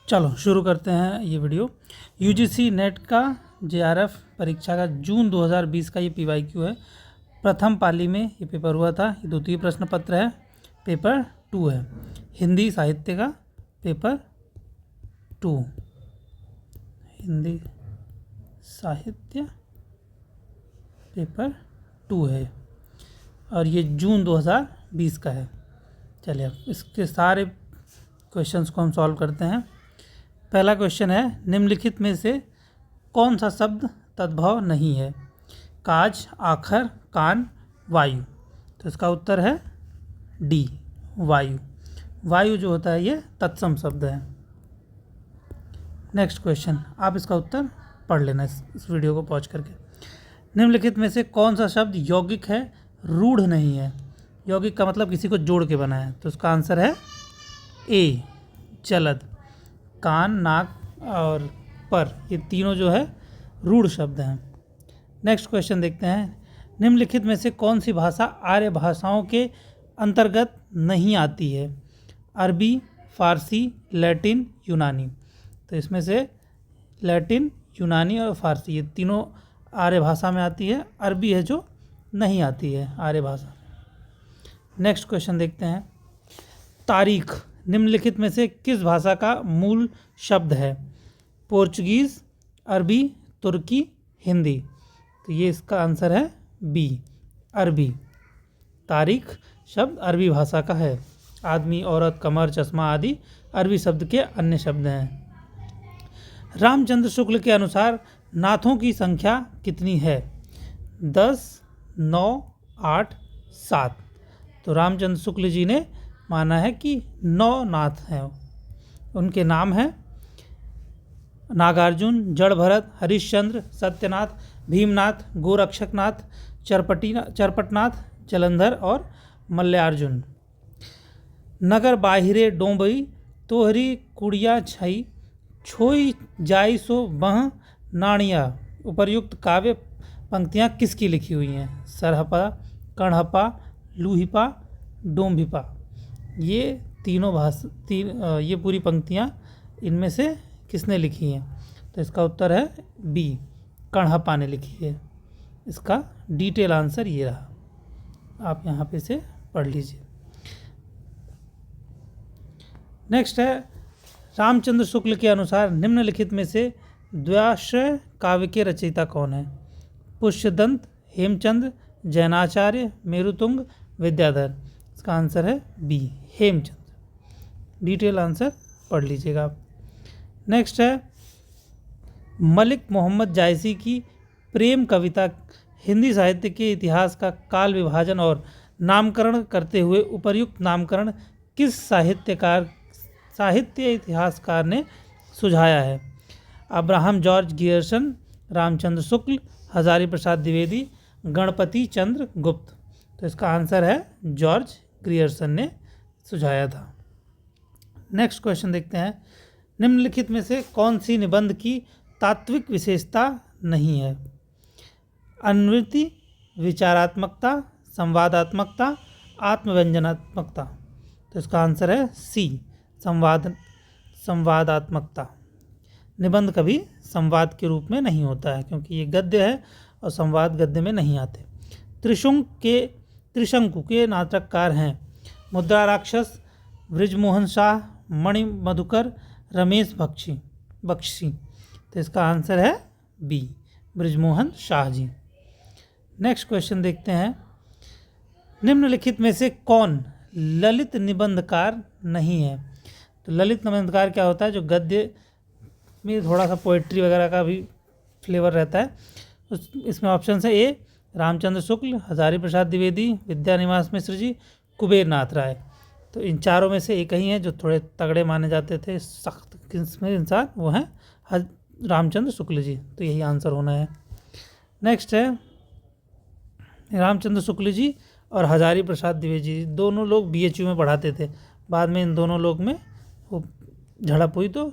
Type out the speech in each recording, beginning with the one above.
चलो शुरू करते हैं ये वीडियो। यूजीसी नेट का जेआरएफ परीक्षा का जून 2020 का ये पीवाईक्यू है। प्रथम पाली में ये पेपर हुआ था। ये द्वितीय प्रश्न पत्र है, पेपर 2 है। हिंदी साहित्य का पेपर 2, हिंदी साहित्य पेपर 2 है और ये जून 2020 का है। चलिए अब इसके सारे क्वेश्चंस को हम सॉल्व करते हैं। पहला क्वेश्चन है, निम्नलिखित में से कौन सा शब्द तद्भव नहीं है? काज, आखर, कान, वायु। तो इसका उत्तर है डी, वायु। वायु जो होता है ये तत्सम शब्द है। नेक्स्ट क्वेश्चन, आप इसका उत्तर पढ़ लेना इस वीडियो को पॉज करके। निम्नलिखित में से कौन सा शब्द यौगिक है, रूढ़ नहीं है? यौगिक का मतलब किसी को जोड़ के बना है, तो इसका आंसर है ए, जलद। कान, नाक और पर, ये तीनों जो है रूढ़ शब्द हैं। नेक्स्ट क्वेश्चन देखते हैं, निम्नलिखित में से कौन सी भाषा आर्य भाषाओं के अंतर्गत नहीं आती है? अरबी, फारसी, लैटिन, यूनानी। तो इसमें से लैटिन, यूनानी और फारसी ये तीनों आर्य भाषा में आती है। अरबी है जो नहीं आती है आर्य भाषा। नेक्स्ट क्वेश्चन देखते हैं, तारीख निम्नलिखित में से किस भाषा का मूल शब्द है? पोर्चुगीज़, अरबी, तुर्की, हिंदी। तो ये इसका आंसर है बी, अरबी। तारीख शब्द अरबी भाषा का है। आदमी, औरत, कमर, चश्मा आदि अरबी शब्द के अन्य शब्द हैं। रामचंद्र शुक्ल के अनुसार नाथों की संख्या कितनी है? 10, 9, 8, 7। तो रामचंद्र शुक्ल जी ने माना है कि 9 नाथ हैं। उनके नाम हैं नागार्जुन, जड़भरत, हरिश्चंद्र, सत्यनाथ, भीमनाथ, गोरक्षकनाथ, चरपटनाथ, जलंधर और मल्ल्यार्जुन। नगर बाहिरे डोंबई, तोहरी कुड़िया छई, छोई जाई सो बह नाणिया। उपर्युक्त काव्य पंक्तियाँ किसकी लिखी हुई हैं? सरहपा, कणहपा, लूहिपा, डोम्भिपा। ये तीनों ये पूरी पंक्तियाँ इनमें से किसने लिखी हैं? तो इसका उत्तर है बी, कणहपा ने लिखी है। इसका डिटेल आंसर ये रहा, आप यहाँ पे से पढ़ लीजिए। नेक्स्ट है, रामचंद्र शुक्ल के अनुसार निम्नलिखित में से द्व्याश्रय काव्य के रचयिता कौन है? पुष्यदंत, हेमचंद्र, जैनाचार्य, मेरुतुंग, विद्याधर। इसका आंसर है बी, हेमचंद्र। डिटेल आंसर पढ़ लीजिएगा आप। नेक्स्ट है, मलिक मोहम्मद जायसी की प्रेम कविता हिंदी साहित्य के इतिहास का काल विभाजन और नामकरण करते हुए उपर्युक्त नामकरण किस साहित्य इतिहासकार ने सुझाया है? Abraham George Gierson, Ramchandra Shukla, Hazari Prasad Dwivedi, Ganpati चंद्र गुप्त। तो इसका आंसर है जॉर्ज ग्रियर्सन ने सुझाया था। नेक्स्ट क्वेश्चन देखते हैं, निम्नलिखित में से कौन सी निबंध की तात्विक विशेषता नहीं है? अनुवृत्ति, विचारात्मकता, संवादात्मकता, आत्मव्यंजनात्मकता। तो इसका आंसर है सी, संवादात्मकता। निबंध कभी संवाद के रूप में नहीं होता है क्योंकि ये गद्य है और संवाद गद्य में नहीं आते। त्रिशंकु के नाटककार हैं मुद्रा राक्षस, बृजमोहन शाह, मणि मधुकर, रमेश बख्शी। तो इसका आंसर है B, Brijmohan Shah ji. Next question देखते हैं, निम्नलिखित में से कौन ललित निबंधकार नहीं है? तो ललित निबंधकार क्या होता है? जो गद्य में थोड़ा सा पोएट्री वगैरह का भी फ्लेवर रहता है। इसमें ऑप्शन है ए, रामचंद्र शुक्ल, हजारी प्रसाद द्विवेदी, विद्यानिवास मिश्र जी, कुबेर नाथ राय। तो इन चारों में से एक ही हैं जो थोड़े तगड़े माने जाते थे, सख्त किस्म इंसान, वो हैं रामचंद्र शुक्ल जी। तो यही आंसर होना है। नेक्स्ट है, रामचंद्र शुक्ल जी और हजारी प्रसाद द्विवेदी जी दोनों लोग बीएचयू में पढ़ाते थे। बाद में इन दोनों लोग में वो झड़प हुई तो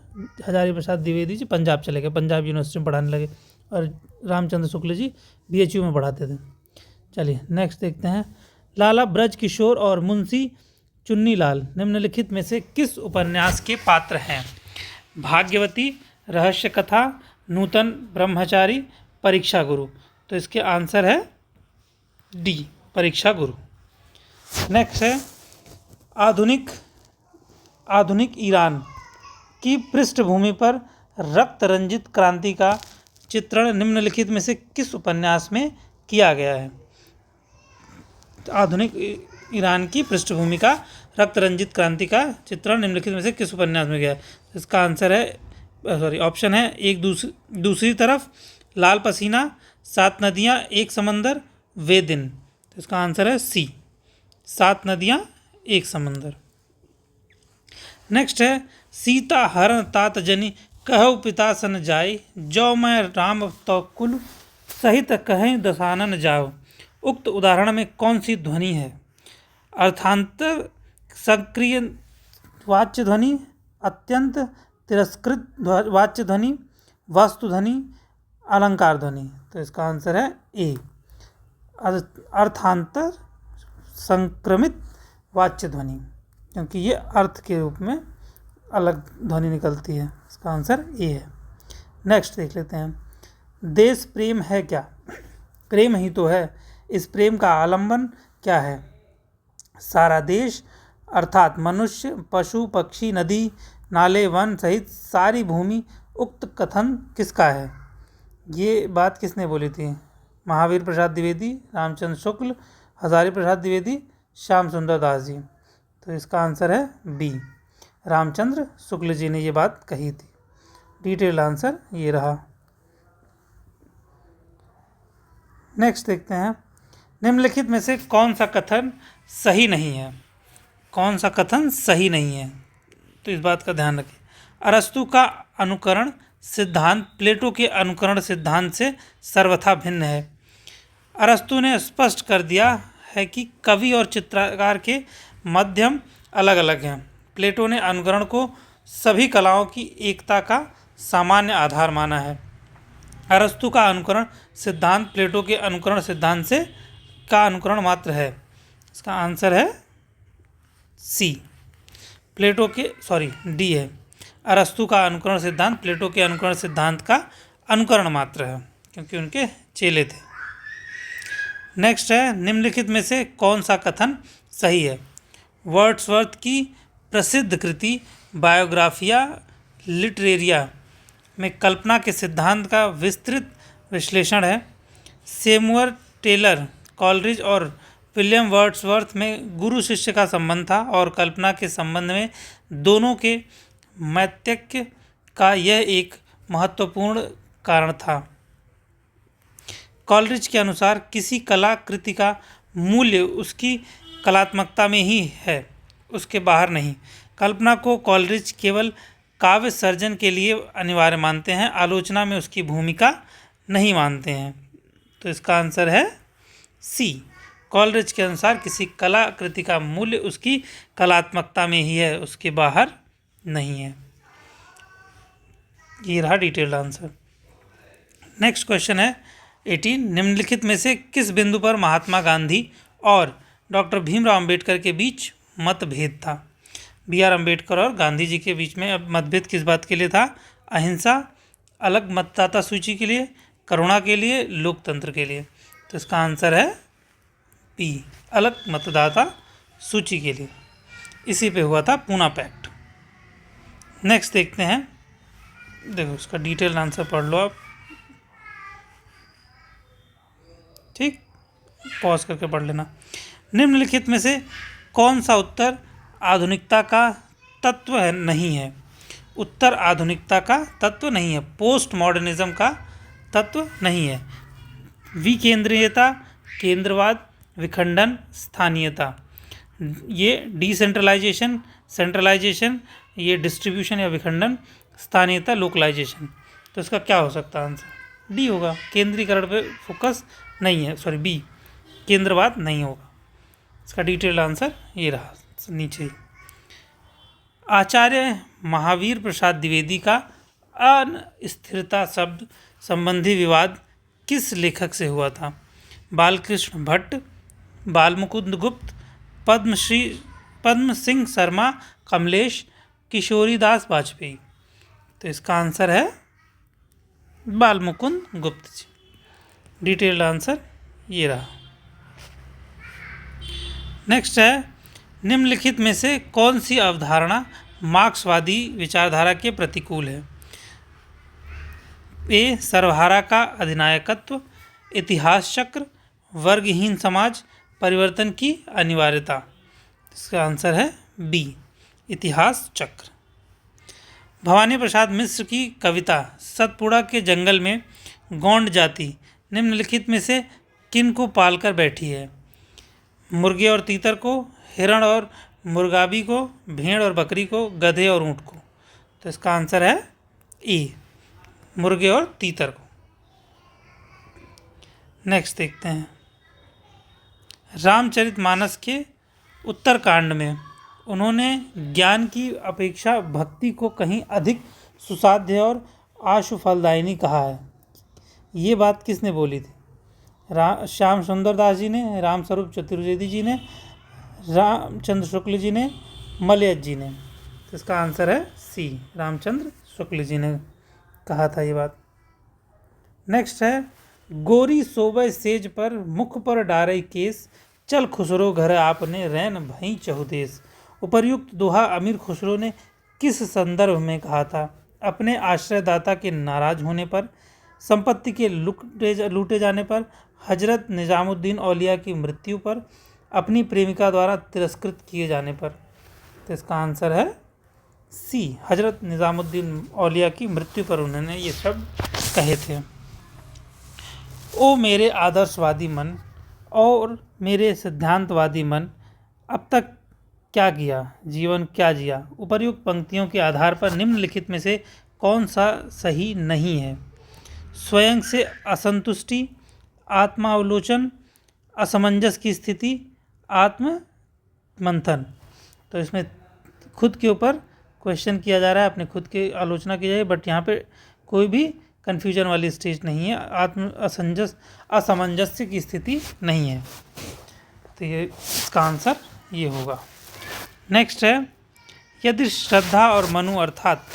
हजारी प्रसाद द्विवेदी जी पंजाब चले गए, पंजाब यूनिवर्सिटी में पढ़ाने लगे और रामचंद्र शुक्ल जी बीएचयू में पढ़ाते थे। चलिए नेक्स्ट देखते हैं, लाला ब्रज किशोर और मुंशी चुन्नीलाल निम्नलिखित में से किस उपन्यास के पात्र हैं? भाग्यवती, रहस्य कथा, नूतन ब्रह्मचारी, परीक्षा गुरु। तो इसके आंसर है डी, परीक्षा गुरु। नेक्स्ट है आधुनिक ईरान की पृष्ठभूमि पर रक्त रंजित क्रांति का चित्रण निम्नलिखित में से किस उपन्यास में किया गया है? आधुनिक ईरान की पृष्ठभूमि का रक्त रंजित क्रांति का चित्रण निम्नलिखित में से किस उपन्यास में किया है? इसका आंसर है ऑप्शन है एक दूसरी तरफ, लाल पसीना, सात नदियाँ एक समंदर, वे दिन। तो इसका आंसर है सी, सात नदियाँ एक समंदर। नेक्स्ट है सीता हरण तात जनी कहु पिता सन जाय, जो मैं राम तो कुल सहित कहें दसानन जाओ। उक्त उदाहरण में कौन सी ध्वनि है? अर्थांतर, सक्रिय वाच्य ध्वनि, अत्यंत तिरस्कृत वाच्य ध्वनि, वस्तु ध्वनि, अलंकार ध्वनि। तो इसका आंसर है ए, अर्थांतर संक्रमित वाच्य ध्वनि, क्योंकि ये अर्थ के रूप में अलग ध्वनि निकलती है। इसका आंसर ए है। नेक्स्ट देख लेते हैं, देश प्रेम है क्या? प्रेम ही तो है। इस प्रेम का आलंबन क्या है? सारा देश अर्थात मनुष्य, पशु, पक्षी, नदी, नाले, वन सहित सारी भूमि। उक्त कथन किसका है? ये बात किसने बोली थी? महावीर प्रसाद द्विवेदी, रामचंद्र शुक्ल, हजारी प्रसाद द्विवेदी, श्याम सुंदर दास जी। तो इसका आंसर है बी, रामचंद्र शुक्ल जी ने ये बात कही थी। डिटेल आंसर ये रहा। नेक्स्ट देखते हैं, निम्नलिखित में से कौन सा कथन सही नहीं है? कौन सा कथन सही नहीं है? तो इस बात का ध्यान रखें। अरस्तु का अनुकरण सिद्धांत प्लेटो के अनुकरण सिद्धांत से सर्वथा भिन्न है। अरस्तु ने स्पष्ट कर दिया है कि कवि और चित्रकार के माध्यम अलग अलग हैं। प्लेटो ने अनुकरण को सभी कलाओं की एकता का सामान्य आधार माना है। अरस्तु का अनुकरण सिद्धांत प्लेटो के अनुकरण सिद्धांत से का अनुकरण मात्र है। इसका आंसर है सी, प्लेटो के डी है। अरस्तु का अनुकरण सिद्धांत प्लेटो के अनुकरण सिद्धांत का अनुकरण मात्र है, क्योंकि उनके चेले थे। नेक्स्ट है, निम्नलिखित में से कौन सा कथन सही है? वर्ड्सवर्थ की प्रसिद्ध कृति बायोग्राफिया लिटरेरिया में कल्पना के सिद्धांत का विस्तृत विश्लेषण है। सैमुअल टेलर कॉलरिज और विलियम वर्ड्सवर्थ में गुरु शिष्य का संबंध था और कल्पना के संबंध में दोनों के मैत्रिक का यह एक महत्वपूर्ण कारण था। कॉलरिज के अनुसार किसी कलाकृति का मूल्य उसकी कलात्मकता में ही है, उसके बाहर नहीं। कल्पना को कॉलरिज केवल काव्य सर्जन के लिए अनिवार्य मानते हैं, आलोचना में उसकी भूमिका नहीं मानते हैं। तो इसका आंसर है सी, कॉलरिज के अनुसार किसी कलाकृति का मूल्य उसकी कलात्मकता में ही है, उसके बाहर नहीं है। ये रहा डिटेल्ड आंसर। नेक्स्ट क्वेश्चन है 18, निम्नलिखित में से किस बिंदु पर महात्मा गांधी और डॉक्टर भीमराव अंबेडकर के बीच मतभेद था? बी आर अम्बेडकर और गांधी जी के बीच में अब मतभेद किस बात के लिए था? अहिंसा, अलग मतदाता सूची के लिए, करुणा के लिए, लोकतंत्र के लिए। तो इसका आंसर है बी, अलग मतदाता सूची के लिए। इसी पे हुआ था पूना पैक्ट। नेक्स्ट देखते हैं, देखो इसका डिटेल आंसर पढ़ लो आप, ठीक, पॉज करके पढ़ लेना। निम्नलिखित में से कौन सा उत्तर आधुनिकता का तत्व नहीं है? उत्तर आधुनिकता का तत्व नहीं है, पोस्ट मॉडर्निज्म का तत्व नहीं है। विकेंद्रीयता, केंद्रवाद, विखंडन, स्थानीयता। ये डिसेंट्रलाइजेशन, सेंट्रलाइजेशन, ये डिस्ट्रीब्यूशन या विखंडन, स्थानीयता, लोकलाइजेशन। तो इसका क्या हो सकता है आंसर? डी होगा, केंद्रीकरण पे फोकस नहीं है, बी, केंद्रवाद नहीं होगा। इसका डिटेल्ड आंसर ये रहा नीचे। आचार्य महावीर प्रसाद द्विवेदी का अस्थिरता शब्द संबंधी विवाद किस लेखक से हुआ था? बालकृष्ण भट्ट, बालमुकुंद गुप्त, पद्म सिंह शर्मा, कमलेश, किशोरीदास वाजपेयी। तो इसका आंसर है बाल मुकुंद गुप्त जी। डिटेल्ड आंसर ये रहा। नेक्स्ट है, निम्नलिखित में से कौन सी अवधारणा मार्क्सवादी विचारधारा के प्रतिकूल है? ए सर्वहारा का अधिनायकत्व, इतिहास चक्र, वर्गहीन समाज, परिवर्तन की अनिवार्यता। इसका आंसर है बी इतिहास चक्र। भवानी प्रसाद मिश्र की कविता सतपुड़ा के जंगल में गोंड जाति निम्नलिखित में से किन को पालकर बैठी है? मुर्गे और तीतर को, हिरण और मुर्गाबी को, भेड़ और बकरी को, गधे और ऊंट को। तो इसका आंसर है ए मुर्गे और तीतर को। नेक्स्ट देखते हैं, रामचरितमानस के उत्तरकांड में उन्होंने ज्ञान की अपेक्षा भक्ति को कहीं अधिक सुसाध्य और आशु फलदायिनी कहा है। ये बात किसने बोली थी? श्याम सुंदर दास जी ने, रामस्वरूप चतुर्वेदी जी ने, रामचंद्र शुक्ल जी ने, मलयज जी ने। तो इसका आंसर है सी रामचंद्र शुक्ल जी ने कहा था ये बात। नेक्स्ट है, गोरी सोबे सेज पर मुख पर डारे केस, चल खुसरो घर आपने रैन भई चहुदेस। उपर्युक्त दोहा अमीर खुसरो ने किस संदर्भ में कहा था? अपने आश्रयदाता के नाराज होने पर, संपत्ति के लूटे जाने पर, हजरत निजामुद्दीन औलिया की मृत्यु पर, अपनी प्रेमिका द्वारा तिरस्कृत किए जाने पर। तो इसका आंसर है सी हजरत निजामुद्दीन औलिया की मृत्यु पर उन्होंने ये शब्द कहे थे। ओ मेरे आदर्शवादी मन और मेरे सिद्धांतवादी मन, अब तक क्या किया, जीवन क्या जिया। उपर्युक्त पंक्तियों के आधार पर निम्नलिखित में से कौन सा सही नहीं है? स्वयं से असंतुष्टि, आत्मावलोचन, असमंजस की स्थिति, आत्म मंथन। तो इसमें खुद के ऊपर क्वेश्चन किया जा रहा है, अपने खुद की आलोचना की जाए, बट यहाँ पे कोई भी कन्फ्यूजन वाली स्टेज नहीं है, असमंजस्य की स्थिति नहीं है। तो ये इसका आंसर ये होगा। नेक्स्ट है, यदि श्रद्धा और मनु अर्थात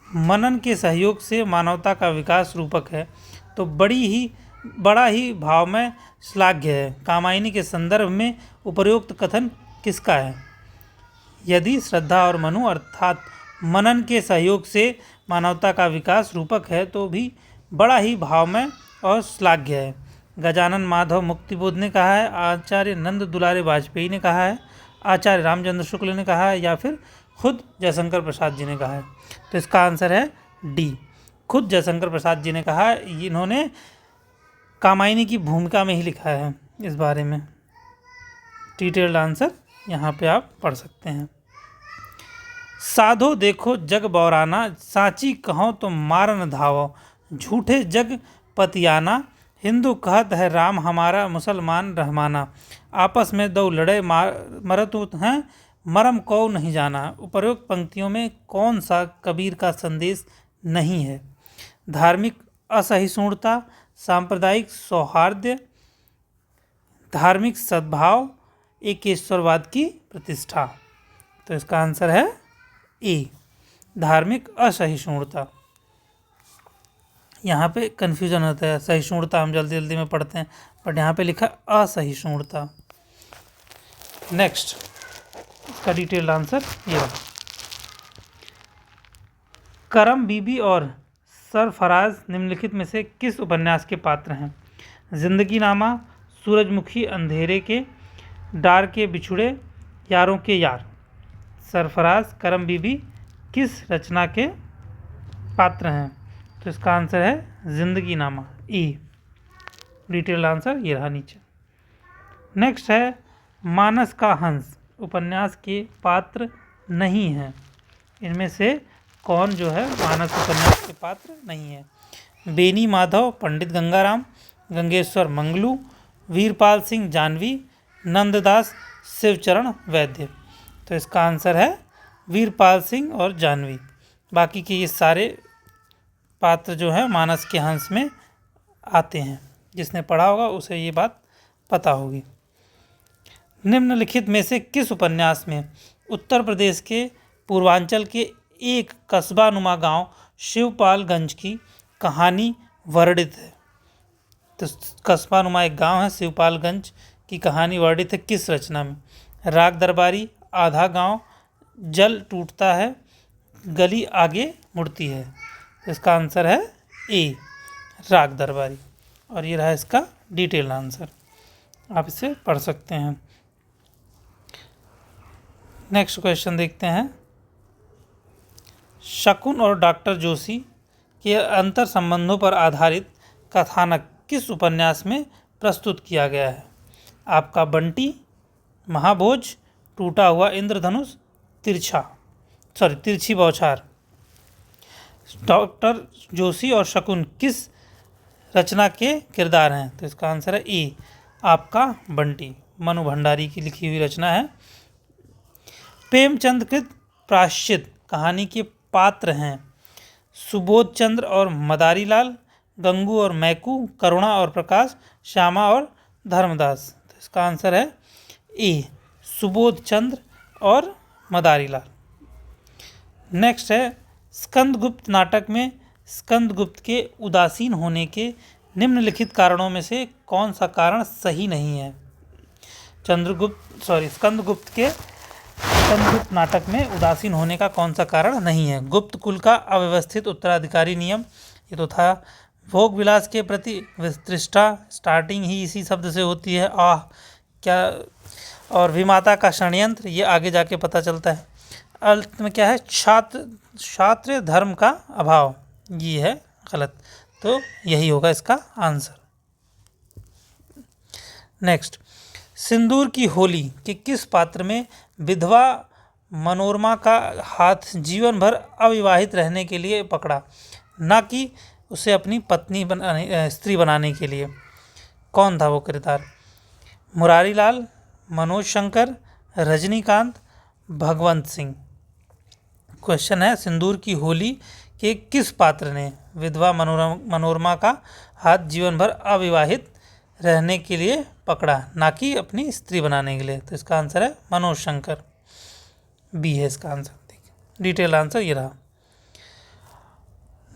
मनन के सहयोग से मानवता का विकास रूपक है तो बड़ा ही भाव में श्लाघ्य है। कामायनी के संदर्भ में उपर्युक्त कथन किसका है? यदि श्रद्धा और मनु अर्थात मनन के सहयोग से मानवता का विकास रूपक है तो भी बड़ा ही भाव में और श्लाघ्य है। गजानन माधव मुक्तिबोध ने कहा है, आचार्य नंद दुलारे वाजपेयी ने कहा है, आचार्य रामचंद्र शुक्ल ने कहा है, या फिर खुद जयशंकर प्रसाद जी ने कहा है। तो इसका आंसर है डी खुद जयशंकर प्रसाद जी ने कहा है। इन्होंने कामायनी की भूमिका में ही लिखा है इस बारे में। डिटेल्ड आंसर यहाँ पे आप पढ़ सकते हैं। साधो देखो जग बौराना, साची कहो तो मारन धावो, झूठे जग पतियाना, हिंदू कहत है राम हमारा, मुसलमान रहमाना, आपस में दो लड़े मरत हैं, मरम को नहीं जाना। उपर्युक्त पंक्तियों में कौन सा कबीर का संदेश नहीं है? धार्मिक असहिष्णुता, सांप्रदायिक सौहार्द, धार्मिक सद्भाव, एकेश्वरवाद की प्रतिष्ठा। तो इसका आंसर है ए धार्मिक असहिष्णुता। यहाँ पे कन्फ्यूजन होता है, सहिष्णुता हम जल्दी जल्दी में पढ़ते हैं, बट यहाँ पे लिखा असहिष्णुता। नेक्स्ट इसका डिटेल्ड आंसर ये रहा। करम बीबी और सरफराज निम्नलिखित में से किस उपन्यास के पात्र हैं? जिंदगी नामा, सूरजमुखी अंधेरे के, डार के बिछुड़े, यारों के यार। सरफराज, करम बीबी किस रचना के पात्र हैं? तो इसका आंसर है जिंदगी नामा ई। डिटेल्ड आंसर ये रहा नीचे। नेक्स्ट है, मानस का हंस उपन्यास के पात्र नहीं है। इनमें से कौन जो है मानस उपन्यास के पात्र नहीं है? बेनी माधव, पंडित गंगाराम, गंगेश्वर मंगलू, वीरपाल सिंह जानवी, नंददास शिवचरण वैद्य। तो इसका आंसर है वीरपाल सिंह और जानवी। बाकी के ये सारे पात्र जो है मानस के हंस में आते हैं। जिसने पढ़ा होगा उसे ये बात पता होगी। निम्नलिखित में से किस उपन्यास में उत्तर प्रदेश के पूर्वांचल के एक कस्बा नुमा गांव शिवपालगंज की कहानी वर्णित है। तो कस्बा नुमा एक गांव है, शिवपालगंज की कहानी वर्णित है किस रचना में? राग दरबारी, आधा गांव, जल टूटता है, गली आगे मुड़ती है। तो इसका आंसर है ए, राग दरबारी। और ये रहा इसका डिटेल आंसर, आप इसे पढ़ सकते हैं। नेक्स्ट क्वेश्चन देखते हैं। शकुन और डॉक्टर जोशी के अंतर संबंधों पर आधारित कथानक किस उपन्यास में प्रस्तुत किया गया है? आपका बंटी, महाभोज, टूटा हुआ इंद्रधनुष, तिरछी बौछार। डॉक्टर जोशी और शकुन किस रचना के किरदार हैं? तो इसका आंसर है ए, आपका बंटी, मनु भंडारी की लिखी हुई रचना है। प्रेमचंद कृत प्रायश्चित कहानी के पात्र हैं सुबोध चंद्र और मदारी लाल, गंगू और मैकू, करुणा और प्रकाश, श्यामा और धर्मदास। तो इसका आंसर है ए, सुबोध चंद्र और मदारी लाल। नेक्स्ट है, स्कंदगुप्त नाटक में स्कंदगुप्त के उदासीन होने के निम्नलिखित कारणों में से कौन सा कारण सही नहीं है? स्कंदगुप्त नाटक में उदासीन होने का कौन सा कारण नहीं है? गुप्त कुल का अव्यवस्थित उत्तराधिकारी नियम, ये तो था। भोग विलास के प्रति वितृष्णा, स्टार्टिंग ही इसी शब्द से होती है, क्या। और विमाता का षड्यंत्र, ये आगे जाके पता चलता है। अंत में क्या है? क्षात्र धर्म का अभाव, ये है गलत। तो यही होगा इसका आंसर। नेक्स्ट, सिंदूर की होली के किस पात्र में विधवा मनोरमा का हाथ जीवन भर अविवाहित रहने के लिए पकड़ा, ना कि उसे अपनी स्त्री बनाने के लिए? कौन था वो किरदार? मुरारी लाल, मनोज शंकर, रजनीकांत, भगवंत सिंह। क्वेश्चन है, सिंदूर की होली के किस पात्र ने विधवा मनोरमा का हाथ जीवन भर अविवाहित रहने के लिए पकड़ा, ना कि अपनी स्त्री बनाने के लिए? तो इसका आंसर है मनोज शंकर, बी है इसका आंसर। देखिए डिटेल आंसर ये रहा।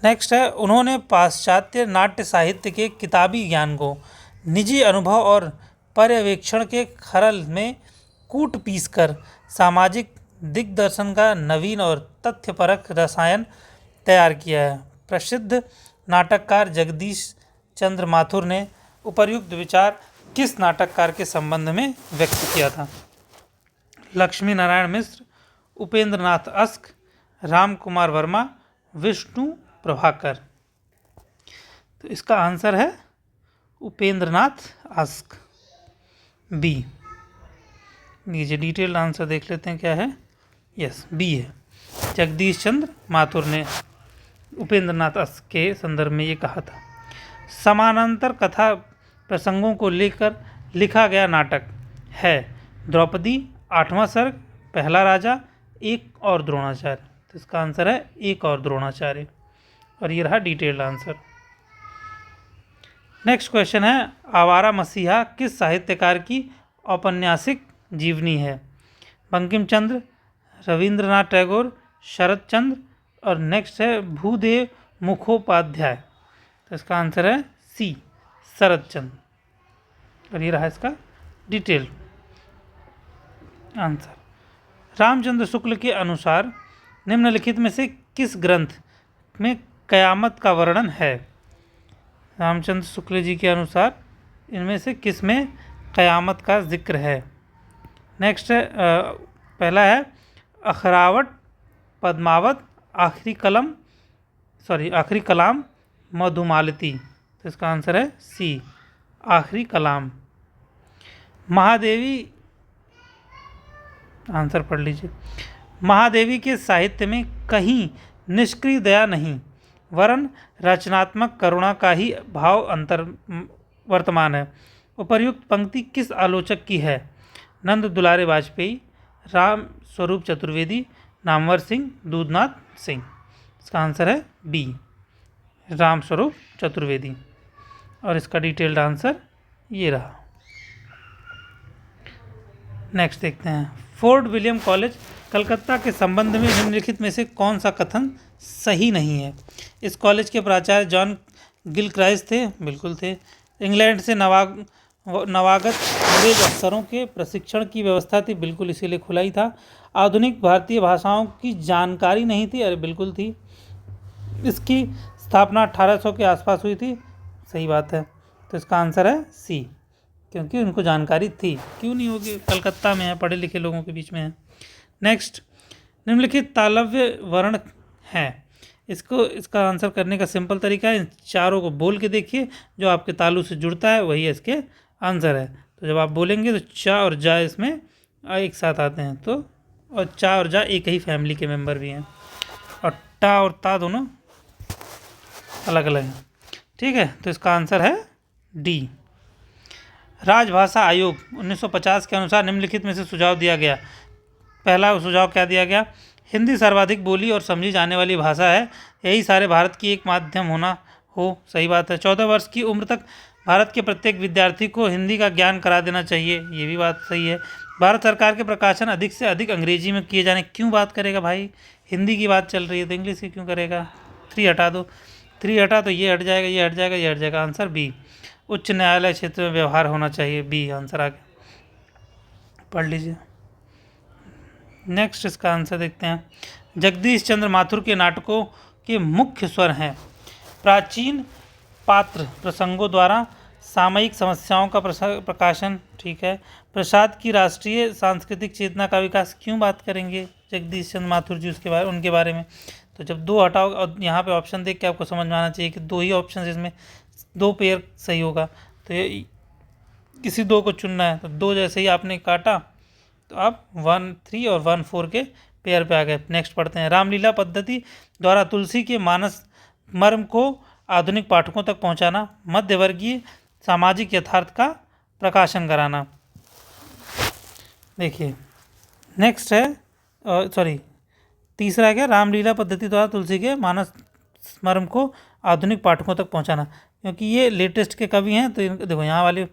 नेक्स्ट है, उन्होंने पाश्चात्य नाट्य साहित्य के किताबी ज्ञान को निजी अनुभव और पर्यवेक्षण के खरल में कूट पीस कर सामाजिक दिग्दर्शन का नवीन और तथ्यपरक रसायन तैयार किया है। प्रसिद्ध नाटककार जगदीश चंद्र माथुर ने उपर्युक्त विचार किस नाटककार के संबंध में व्यक्त किया था? लक्ष्मी नारायण मिश्र, उपेंद्र नाथ अस्क, राम कुमार वर्मा, विष्णु प्रभाकर। तो इसका आंसर है उपेंद्र नाथ अस्क, बी। नीचे डिटेल्ड आंसर देख लेते हैं क्या है। यस, बी है। जगदीश चंद्र माथुर ने उपेंद्र नाथ अस्क के संदर्भ में ये कहा था। समानांतर कथा प्रसंगों को लेकर लिखा गया नाटक है द्रौपदी, आठवां सर्ग, पहला राजा, एक और द्रोणाचार्य। तो इसका आंसर है एक और द्रोणाचार्य, और ये रहा डिटेल्ड आंसर। नेक्स्ट क्वेश्चन है, आवारा मसीहा किस साहित्यकार की औपन्यासिक जीवनी है? बंकिम चंद्र, रविंद्रनाथ टैगोर, शरद चंद्र, और नेक्स्ट है भूदेव मुखोपाध्याय। तो इसका आंसर है सी, शरद चंद्र, और ये रहा इसका डिटेल आंसर। रामचंद्र शुक्ल के अनुसार निम्नलिखित में से किस ग्रंथ में कयामत का वर्णन है? रामचंद्र शुक्ल जी के अनुसार इनमें से किस में कयामत का जिक्र है? नेक्स्ट है, पहला है अखरावट, पद्मावत, आखिरी कलाम, मधुमालती। तो इसका आंसर है सी, आखिरी कलाम। महादेवी, आंसर पढ़ लीजिए। महादेवी के साहित्य में कहीं निष्क्रिय दया नहीं, वरन रचनात्मक करुणा का ही भाव अंतर वर्तमान है। उपर्युक्त पंक्ति किस आलोचक की है? नंद दुलारे वाजपेयी, राम स्वरूप चतुर्वेदी, नामवर सिंह, दूधनाथ सिंह। इसका आंसर है बी, राम स्वरूप चतुर्वेदी, और इसका डिटेल्ड आंसर ये रहा। नेक्स्ट देखते हैं, फोर्ट विलियम कॉलेज कलकत्ता के संबंध में निम्नलिखित में से कौन सा कथन सही नहीं है? इस कॉलेज के प्राचार्य जॉन गिलक्राइस्ट थे, बिल्कुल थे। इंग्लैंड से नवागत अंग्रेज अफसरों के प्रशिक्षण की व्यवस्था थी, बिल्कुल, इसीलिए खुला ही था। आधुनिक भारतीय भाषाओं की जानकारी नहीं थी, अरे बिल्कुल थी। इसकी स्थापना 1800 के आसपास हुई थी, सही बात है। तो इसका आंसर है सी, क्योंकि उनको जानकारी थी। क्यों नहीं होगी, कलकत्ता में है, पढ़े लिखे लोगों के बीच में है। नेक्स्ट, निम्नलिखित तालव्य वर्ण है। इसका आंसर करने का सिंपल तरीका है, इन चारों को बोल के देखिए, जो आपके तालु से जुड़ता है वही इसके आंसर है। तो जब आप बोलेंगे तो चा और जा इसमें एक साथ आते हैं, तो और चा और जा एक ही फैमिली के मेंबर भी हैं, और टा और ता दोनों अलग अलग हैं। ठीक है, तो इसका आंसर है डी। राजभाषा आयोग 1950 के अनुसार निम्नलिखित में से सुझाव दिया गया। पहला सुझाव क्या दिया गया? हिंदी सर्वाधिक बोली और समझी जाने वाली भाषा है, यही सारे भारत की एक माध्यम होना हो, सही बात है। 14 वर्ष की उम्र तक भारत के प्रत्येक विद्यार्थी को हिंदी का ज्ञान करा देना चाहिए, ये भी बात सही है। भारत सरकार के प्रकाशन अधिक से अधिक अंग्रेजी में किए जाने, क्यों बात करेगा भाई, हिंदी की बात चल रही है तो इंग्लिश की क्यों करेगा? 3 हटा दो, 3 हटा तो ये हट जाएगा, ये हट जाएगा, ये हट जाएगा, आंसर बी। उच्च न्यायालय क्षेत्र में व्यवहार होना चाहिए, बी आंसर आ गया, पढ़ लीजिए। नेक्स्ट, इसका आंसर देखते हैं। जगदीश चंद्र माथुर के नाटकों के मुख्य स्वर हैं प्राचीन पात्र प्रसंगों द्वारा सामयिक समस्याओं का प्रकाशन, ठीक है। प्रसाद की राष्ट्रीय सांस्कृतिक चेतना का विकास, क्यों बात करेंगे जगदीश चंद्र माथुर जी उनके बारे में? तो जब 2 हटाओ, और यहाँ पे ऑप्शन देख के आपको समझ में आना चाहिए कि 2 ही ऑप्शन, इसमें 2 पेयर सही होगा, तो ये किसी 2 को चुनना है। तो 2 जैसे ही आपने काटा तो आप 1, 3 और 1, 4 के पेयर पे आ गए। नेक्स्ट पढ़ते हैं। रामलीला पद्धति द्वारा तुलसी के मानस मर्म को आधुनिक पाठकों तक पहुंचाना, मध्यवर्गीय सामाजिक यथार्थ का प्रकाशन कराना। देखिए नेक्स्ट है, सॉरी तीसरा है क्या? रामलीला पद्धति द्वारा तुलसी के मानस मर्म को आधुनिक पाठकों तक पहुंचाना, क्योंकि ये लेटेस्ट के कवि हैं, तो देखो यहाँ वाले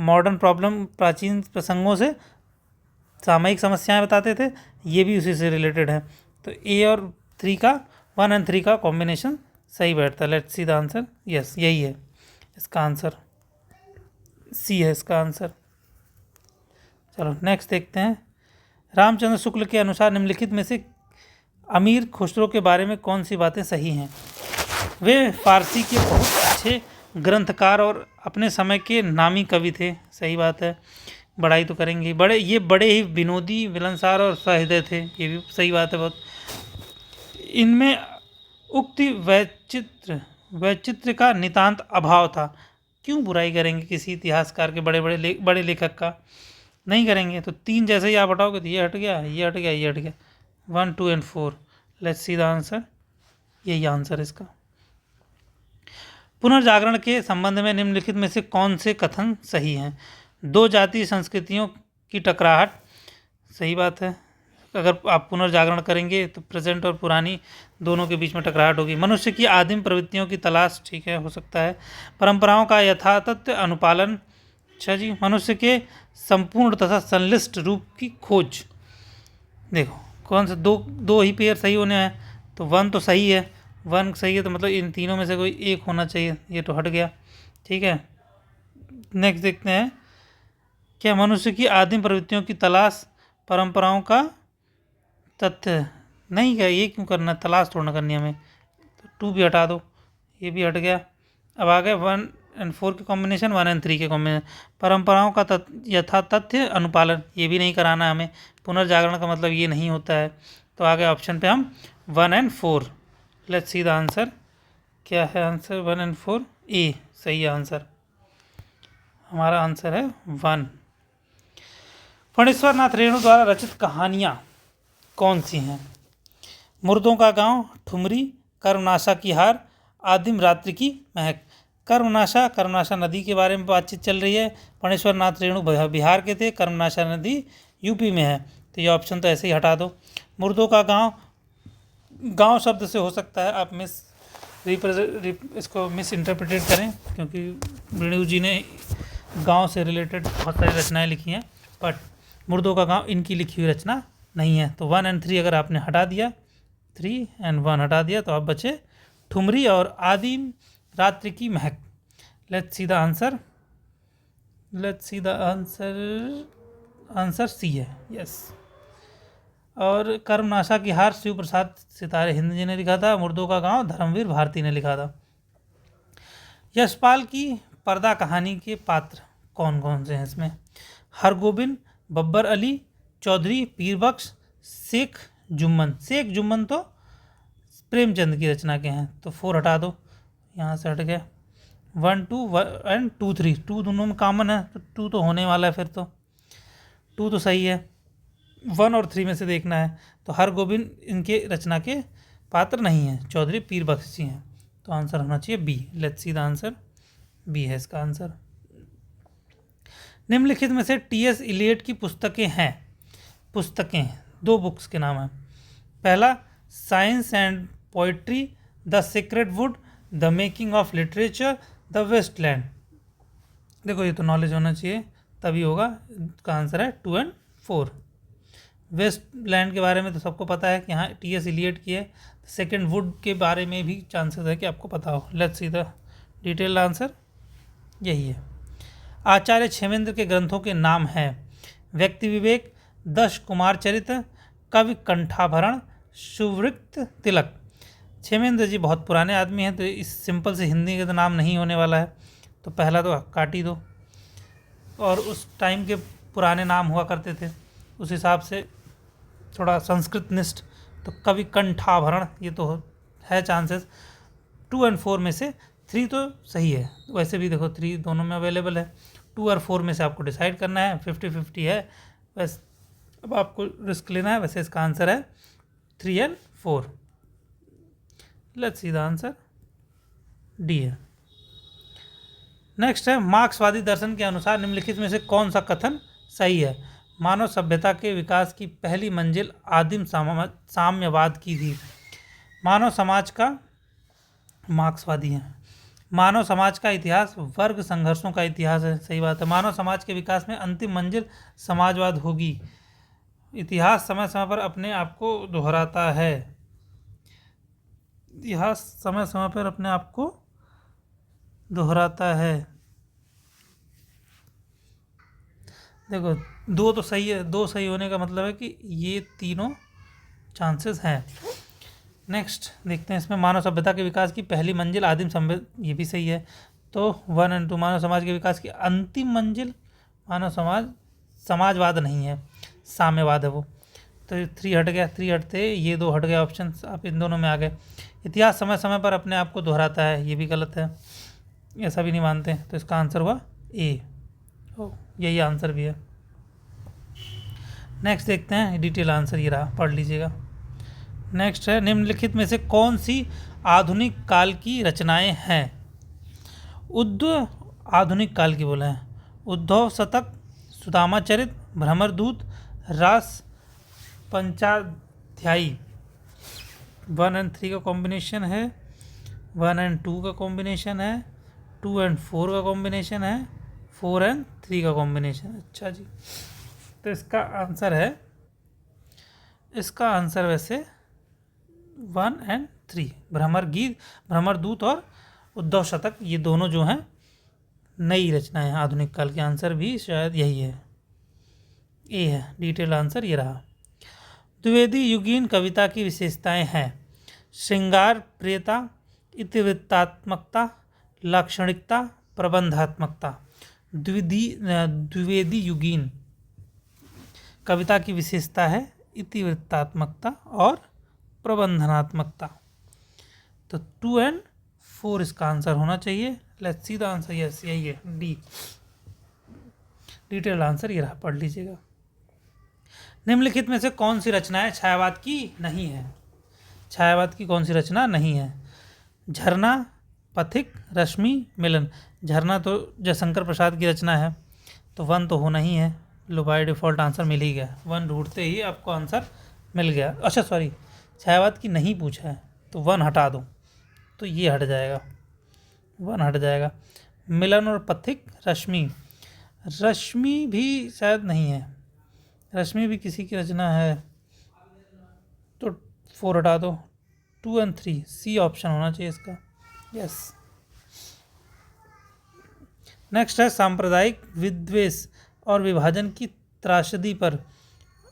मॉडर्न प्रॉब्लम प्राचीन प्रसंगों से सामयिक समस्याएं बताते थे, ये भी उसी से रिलेटेड है। तो ए और 3 का 1 और 3 का कॉम्बिनेशन सही बैठता है। Let's see the answer, yes यही है इसका आंसर, सी है इसका आंसर। चलो नेक्स्ट देखते हैं। रामचंद्र शुक्ल के अनुसार निम्नलिखित में से अमीर खुसरो के बारे में कौन सी बातें सही हैं? वे फारसी के बहुत अच्छे ग्रंथकार और अपने समय के नामी कवि थे, सही बात है, बड़ाई तो करेंगे। ये बड़े ही विनोदी, मिलनसार और सहृदय थे, ये भी सही बात है बहुत। इनमें उक्ति वैचित्र का नितांत अभाव था, क्यों बुराई करेंगे किसी इतिहासकार के, बड़े लेखक का नहीं करेंगे। तो 3 जैसे ही आप हटाओगे तो ये हट गया, ये हट गया, ये हट गया, 1, 2 और 4। लेट्स सी द आंसर, यही आंसर इसका। पुनर्जागरण के संबंध में निम्नलिखित में से कौन से कथन सही हैं? 2 जातीय संस्कृतियों की टकराहट, सही बात है। अगर आप पुनर्जागरण करेंगे तो प्रेजेंट और पुरानी दोनों के बीच में टकराहट होगी। मनुष्य की आदिम प्रवृत्तियों की तलाश, ठीक है, हो सकता है। परंपराओं का यथातथ अनुपालन, अच्छा जी। मनुष्य के संपूर्ण तथा संलिष्ट रूप की खोज, देखो कौन सा, 2 ही पेयर सही होने हैं, तो 1 तो सही है, 1 सही है, तो मतलब इन तीनों में से कोई एक होना चाहिए, ये तो हट गया, ठीक है। नेक्स्ट देखते हैं। क्या मनुष्य की आदिम प्रवृत्तियों की तलाश परंपराओं का तथ्य नहीं क्या, ये क्यों करना, तलाश थोड़ा करनी हमें, तो 2 भी हटा दो, ये भी हट गया। अब आ गए 1 और 4 के कॉम्बिनेशन, 1 और 3 के कॉम्बिनेशन। परंपराओं का तथ्य अनुपालन, ये भी नहीं कराना हमें, पुनर्जागरण का मतलब ये नहीं होता है। तो आगे ऑप्शन पे हम 1 और 4। लेट्स सी द आंसर, क्या है आंसर? 1 और 4, ए सही आंसर, हमारा आंसर है 1। फणीश्वर नाथ रेणु द्वारा रचित कहानियाँ कौन सी हैं? मुर्दों का गांव, ठुमरी, कर्मनाशा की हार, आदिम रात्रि की महक। कर्मनाशा नदी के बारे में बातचीत चल रही है। फणीश्वर नाथ रेणु बिहार के थे, कर्मनाशा नदी यूपी में है, तो ये ऑप्शन तो ऐसे ही हटा दो। मुर्दों का गांव शब्द से हो सकता है आप इसको मिस इंटरप्रिटेट करें, क्योंकि रेणु जी ने गांव से रिलेटेड बहुत सारी रचनाएं लिखी हैं, बट मुर्दों का गांव इनकी लिखी हुई रचना नहीं है। तो 1 एंड 3 अगर आपने हटा दिया, 3 एंड 1 हटा दिया, तो आप बचे ठुमरी और आदिम Ratri ki Mahak. Let's see the answer, answer C है, यस। और कर्मनाशा की हार शिव प्रसाद सितारे हिंद जी ने लिखा था। मुर्दों का गांव धर्मवीर भारती ने लिखा था। यशपाल की पर्दा कहानी के पात्र कौन कौन से हैं इसमें? हरगोबिंद, बब्बर अली, चौधरी, पीरबख्श, शेख जुम्मन। शेख जुम्मन तो प्रेमचंद की रचना के हैं, तो 4 हटा दो, यहाँ से हट गया। 1 2 एंड 2 3, 2 दोनों में कॉमन है, तो 2 तो होने वाला है, फिर तो 2 तो सही है। 1 और 3 में से देखना है। तो हरगोबिंद इनके रचना के पात्र नहीं हैं, चौधरी पीरबख्श जी हैं। तो आंसर होना चाहिए B. Let's see the answer, B है इसका आंसर। निम्नलिखित में से टी.एस. इलियट की पुस्तकें हैं, 2 बुक्स के नाम हैं। पहला, science and poetry, the secret wood, the making of literature, the waste land. देखो ये तो नॉलेज होना चाहिए, तभी होगा। इसका आंसर है 2 एंड 4। वेस्टलैंड के बारे में तो सबको पता है कि हाँ टी.एस. इलियट की है। सेकेंड वुड के बारे में भी चांसेस है कि आपको पता हो। Let's see the detailed answer, यही है। आचार्य क्षेमेंद्र के ग्रंथों के नाम हैं व्यक्ति विवेक, दश कुमार चरित्र, कवि कंठाभरण, सुवृत्त तिलक। क्षेमेंद्र जी बहुत पुराने आदमी हैं, तो इस सिंपल से हिंदी का तो नाम नहीं होने वाला है, तो पहला तो काट ही दो। और उस टाइम के पुराने नाम हुआ करते थे, उस हिसाब से थोड़ा संस्कृत निष्ठ, तो कवि कंठाभरण ये तो है चांसेस। 2 एंड 4 में से 3 तो सही है। वैसे भी देखो 3 दोनों में अवेलेबल है। 2 और 4 में से आपको डिसाइड करना है, 50-50 है। वैसे अब आपको रिस्क लेना है। वैसे इसका आंसर है 3 and 4। Let's see the answer, D है। नेक्स्ट है, मार्क्सवादी दर्शन के अनुसार निम्नलिखित में से कौन सा कथन सही है? मानव सभ्यता के विकास की पहली मंजिल आदिम साम्यवाद की थी। मानव समाज का, मार्क्सवादी है, मानव समाज का इतिहास वर्ग संघर्षों का इतिहास है। सही बात है। मानव समाज के विकास में अंतिम मंजिल समाजवाद होगी। इतिहास समय समय पर अपने आप को दोहराता है। इतिहास समय समय पर अपने आप को दोहराता है। देखो 2 तो सही है, 2 सही होने का मतलब है कि ये तीनों चांसेस हैं। नेक्स्ट देखते हैं इसमें, मानव सभ्यता के विकास की पहली मंजिल आदिम सभ्यता, ये भी सही है। तो 1 एंड 2, मानव समाज के विकास की अंतिम मंजिल मानव समाज, समाजवाद नहीं है, साम्यवाद है वो। तो 3 हट गया, 3 हटते ये 2 हट गए ऑप्शन, आप इन दोनों में आ गए। इतिहास समय समय पर अपने आप को दोहराता है, ये भी गलत है, ऐसा भी नहीं मानते। तो इसका आंसर हुआ ए, यही आंसर भी है। नेक्स्ट देखते हैं, डिटेल आंसर ये रहा, पढ़ लीजिएगा। नेक्स्ट है, निम्नलिखित में से कौन सी आधुनिक काल की रचनाएं हैं? आधुनिक काल की बोला है, उद्धव शतक, सुदामा चरित, भ्रमरदूत, रास पंचाध्यायी। 1 एंड 3 का कॉम्बिनेशन है, 1 एंड 2 का कॉम्बिनेशन है, 2 एंड 4 का कॉम्बिनेशन है, 4 एंड 3 का कॉम्बिनेशन। अच्छा जी, तो इसका आंसर है, इसका आंसर वैसे 1 एंड 3, भ्रमरगीत, भ्रमरदूत और उद्धव शतक, ये दोनों जो हैं नई रचनाएं हैं आधुनिक काल के। आंसर भी शायद यही है, ए है। डिटेल आंसर ये रहा। द्विवेदी युगीन कविता की विशेषताएं हैं श्रृंगार प्रियता, इतिवृत्तात्मकता, लाक्षणिकता, प्रबंधात्मकता। द्विवेदी युगीन कविता की विशेषता है इतिवृत्तात्मकता और प्रबंधनात्मकता। तो 2 एंड 4 इसका आंसर होना चाहिए। Let's see the answer, yes यही है, डी। डिटेल आंसर ये रहा, पढ़ लीजिएगा। निम्नलिखित में से कौन सी रचनाएं छायावाद की नहीं है? छायावाद की कौन सी रचना नहीं है? झरना, पथिक, रश्मि, मिलन। झरना तो जयशंकर प्रसाद की रचना है, तो 1 तो होना ही है। लो बाय डिफ़ॉल्ट आंसर मिल ही गया, 1 ढूंढते ही आपको आंसर मिल गया। अच्छा सॉरी, छायावाद की नहीं पूछा है, तो 1 हटा दो, तो ये हट जाएगा, 1 हट जाएगा। मिलन और पथिक, रश्मि, रश्मि भी शायद नहीं है, रश्मि भी किसी की रचना है, 4 हटा दो, 2 और 3, सी ऑप्शन होना चाहिए इसका। यस। नेक्स्ट है सांप्रदायिक विद्वेष और विभाजन की त्रासदी पर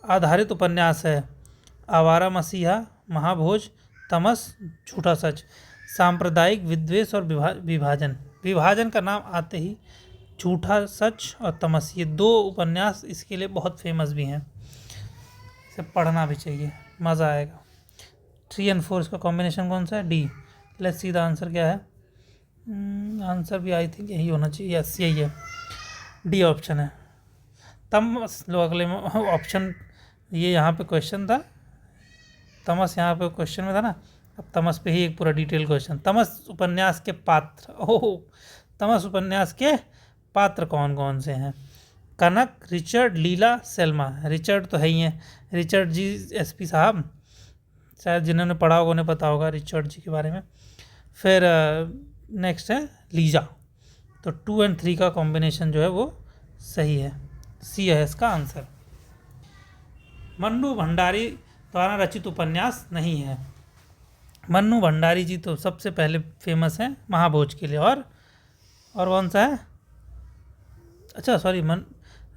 आधारित उपन्यास है। आवारा मसीहा, महाभोज, तमस, झूठा सच। सांप्रदायिक विद्वेष और विभाजन, विभाजन का नाम आते ही झूठा सच और तमस, ये 2 उपन्यास इसके लिए बहुत फेमस भी हैं, इसे पढ़ना भी चाहिए, मज़ा आएगा। 3 और 4 इसका कॉम्बिनेशन कौन सा है? D. Let's see the answer क्या है। आंसर भी आई थिंक यही होना चाहिए। यस, यही है, डी ऑप्शन है। तमस लो अगले में ऑप्शन, ये यहाँ पे क्वेश्चन था, तमस यहाँ पे क्वेश्चन में था ना, अब तमस पे ही एक पूरा डिटेल क्वेश्चन। तमस उपन्यास के पात्र, ओह, तमस उपन्यास के पात्र कौन कौन से हैं? कनक, रिचर्ड, लीला, सेल्मा। रिचर्ड तो है ही है, रिचर्ड जी एसपी साहब, शायद जिन्होंने पढ़ा होगा उन्हें पता होगा रिचर्ड जी के बारे में। फिर नेक्स्ट है लीजा। तो 2 और 3 का कॉम्बिनेशन जो है वो सही है, सी है इसका आंसर। मन्नू भंडारी द्वारा रचित उपन्यास नहीं है। मन्नू भंडारी जी तो सबसे पहले फेमस हैं महाभोज के लिए, और कौन सा है? अच्छा सॉरी,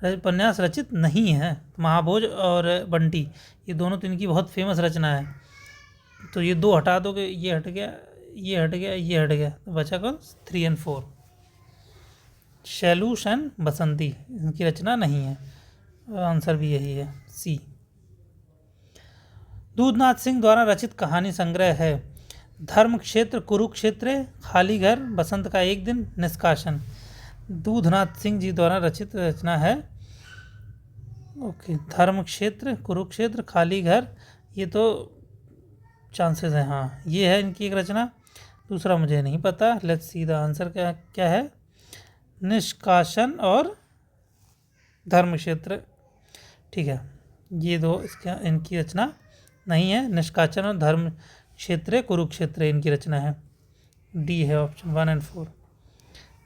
उपन्यास रचित नहीं है। महाभोज और बंटी, ये दोनों तो इनकी बहुत फेमस रचना है। तो ये 2 हटा दोगे, ये हट गया, ये हट गया, ये हट गया, तो बचा कौन? 3 और 4। शैलूष एंड बसंती इनकी रचना नहीं है, आंसर भी यही है, सी। दूधनाथ सिंह द्वारा रचित कहानी संग्रह है। धर्म क्षेत्र, कुरुक्षेत्र, खाली घर, बसंत का एक दिन, निष्कासन। दूधनाथ सिंह जी द्वारा रचित रचना है। ओके, धर्म क्षेत्र, कुरुक्षेत्र, खाली घर, ये तो चांसेस है, हाँ ये है इनकी एक रचना। दूसरा मुझे नहीं पता। लेट्स सी द आंसर क्या है। निष्कासन और धर्म क्षेत्र, ठीक है, ये 2 इसका इनकी रचना नहीं है। निष्कासन और धर्म क्षेत्र, कुरुक्षेत्र इनकी रचना है। डी है ऑप्शन 1 और 4।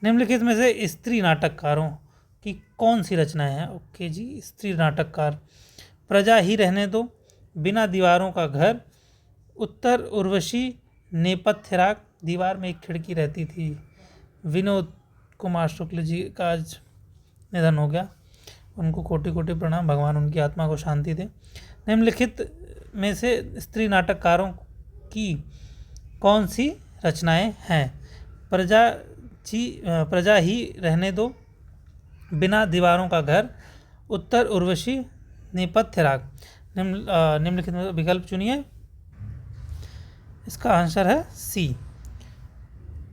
निम्नलिखित में से स्त्री नाटककारों की कौन सी रचनाएं हैं? ओके जी, स्त्री नाटककार। प्रजा ही रहने दो, बिना दीवारों का घर, उत्तर उर्वशी, नेपथ्य राग। दीवार में एक खिड़की रहती थी। विनोद कुमार शुक्ल जी का आज निधन हो गया, उनको कोटि कोटि प्रणाम, भगवान उनकी आत्मा को शांति दे। निम्नलिखित में से स्त्री नाटककारों की कौन सी रचनाएं हैं? प्रजा ही रहने दो, बिना दीवारों का घर, उत्तर उर्वशी, नेपथ्य राग। निम्नलिखित में विकल्प चुनिए। इसका आंसर है सी,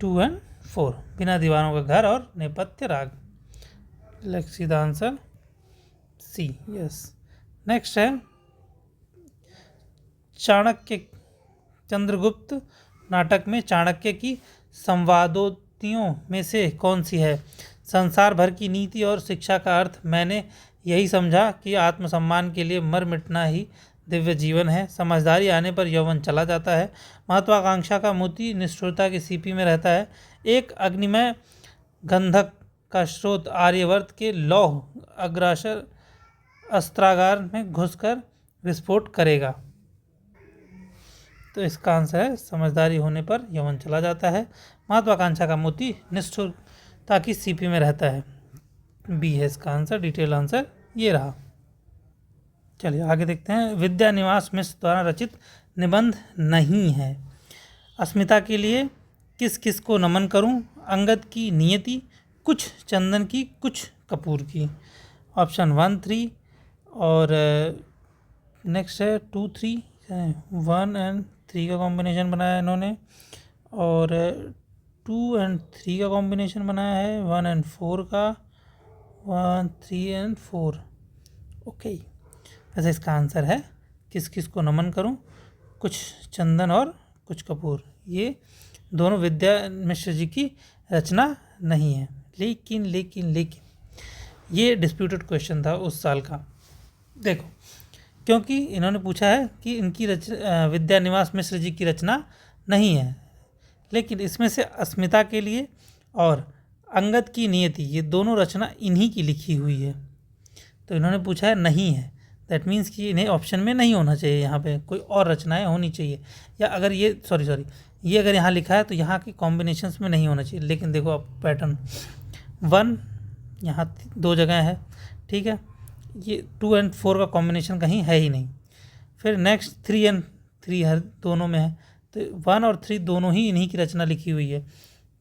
2 और 4, बिना दीवारों का घर और Nepathya Raag. Let's see the answer, C, yes. Next है चाणक्य। चंद्रगुप्त नाटक में चाणक्य की संवादोक्तियों में से कौन सी है? संसार भर की नीति और शिक्षा का अर्थ मैंने यही समझा कि आत्मसम्मान के लिए मर मिटना ही दिव्य जीवन है। समझदारी आने पर यौवन चला जाता है। महत्वाकांक्षा का मोती निष्ठुरता की सीपी में रहता है। एक अग्निमय गंधक का स्रोत आर्यवर्त के लौह अग्रासर अस्त्रागार में घुसकर विस्फोट करेगा। तो इसका आंसर है समझदारी होने पर यौवन चला जाता है। महत्वाकांक्षा का मोती निष्ठुरता की सीपी में रहता है। बी है इसका आंसर, डिटेल आंसर ये रहा। चलिए आगे देखते हैं। विद्यानिवास मिश्र द्वारा रचित निबंध नहीं है। अस्मिता के लिए किस किस को नमन करूं? अंगद की नियति, कुछ चंदन की, कुछ कपूर की। ऑप्शन 1, 3 और नेक्स्ट है 2, 3, 1 और 3 का कॉम्बिनेशन बनाया इन्होंने, और 2 और 3 का कॉम्बिनेशन बनाया है, 1 और 4 का, 1, 3 और 4। ओके, वैसे इसका आंसर है किस किस को नमन करूं, कुछ चंदन और कुछ कपूर। ये दोनों विद्या मिश्र जी की रचना नहीं है। लेकिन ये डिस्प्यूटेड क्वेश्चन था उस साल का। देखो, क्योंकि इन्होंने पूछा है कि इनकी विद्यानिवास मिश्र जी की रचना नहीं है, लेकिन इसमें से अस्मिता के लिए और अंगद की नियति, ये दोनों रचना इन्हीं की लिखी हुई है। तो इन्होंने पूछा है नहीं है, दैट मीन्स कि इन्हें ऑप्शन में नहीं होना चाहिए, यहाँ पे कोई और रचनाएं होनी चाहिए, या अगर ये सॉरी ये अगर यहाँ लिखा है तो यहाँ की कॉम्बिनेशंस में नहीं होना चाहिए। लेकिन देखो आप पैटर्न 1 यहाँ 2 जगह है, ठीक है, ये 2 और 4 का कॉम्बिनेशन कहीं है ही नहीं। फिर नेक्स्ट 3 और 3 हर दोनों में है, तो 1 और 3 दोनों ही इन्हीं की रचना लिखी हुई है,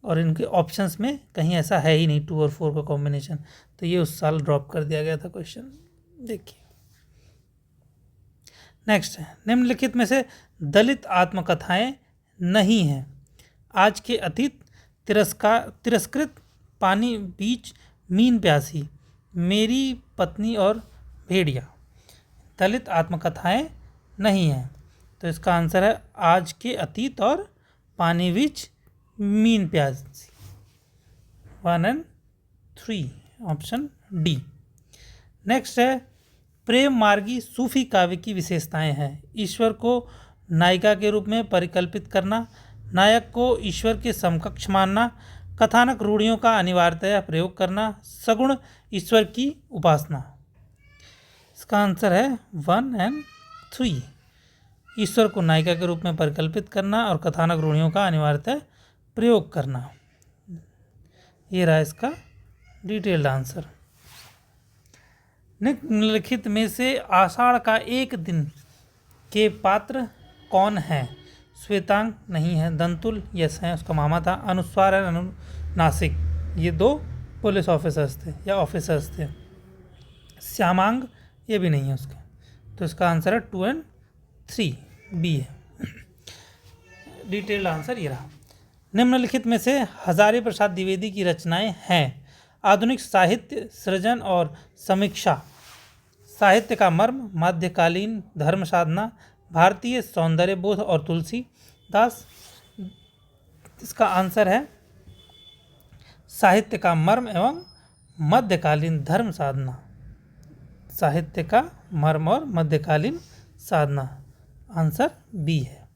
और इनके ऑप्शंस में कहीं ऐसा है ही नहीं 2 और 4 का कॉम्बिनेशन, तो ये उस साल ड्रॉप कर दिया गया था क्वेश्चन। देखिए नेक्स्ट है, निम्नलिखित में से दलित आत्मकथाएं नहीं हैं। आज के अतीत, तिरस्कृत, पानी बीच, मीन प्यासी, मेरी पत्नी और भेड़िया। दलित आत्मकथाएं नहीं हैं, तो इसका आंसर है आज के अतीत और पानी बीच, मीन प्यासी। 1 और 3 ऑप्शन डी। नेक्स्ट है, प्रेम मार्गी सूफी काव्य की विशेषताएं हैं। ईश्वर को नायिका के रूप में परिकल्पित करना, नायक को ईश्वर के समकक्ष मानना, कथानक रूढ़ियों का अनिवार्यतया प्रयोग करना, सगुण ईश्वर की उपासना। इसका आंसर है 1 और 3। ईश्वर को नायिका के रूप में परिकल्पित करना और कथानक रूढ़ियों का अनिवार्यतः प्रयोग करना, ये रहा इसका डिटेल्ड आंसर। निम्नलिखित में से आषाढ़ का एक दिन के पात्र कौन है? श्वेतांग नहीं है, दंतुल यस है, उसका मामा था, अनुस्वार और अनुनासिक ये 2 पुलिस ऑफिसर्स थे या ऑफिसर्स थे, श्यामांग ये भी नहीं है उसका, तो इसका आंसर है 2 और 3 बी है। डिटेल्ड आंसर ये रहा। निम्नलिखित में से हजारी प्रसाद द्विवेदी की रचनाएं हैं। आधुनिक साहित्य सृजन और समीक्षा, साहित्य का मर्म, मध्यकालीन धर्म साधना, भारतीय सौंदर्य बोध और तुलसीदास। इसका आंसर है साहित्य का मर्म एवं मध्यकालीन धर्म साधना, साहित्य का मर्म और मध्यकालीन साधना, आंसर बी है।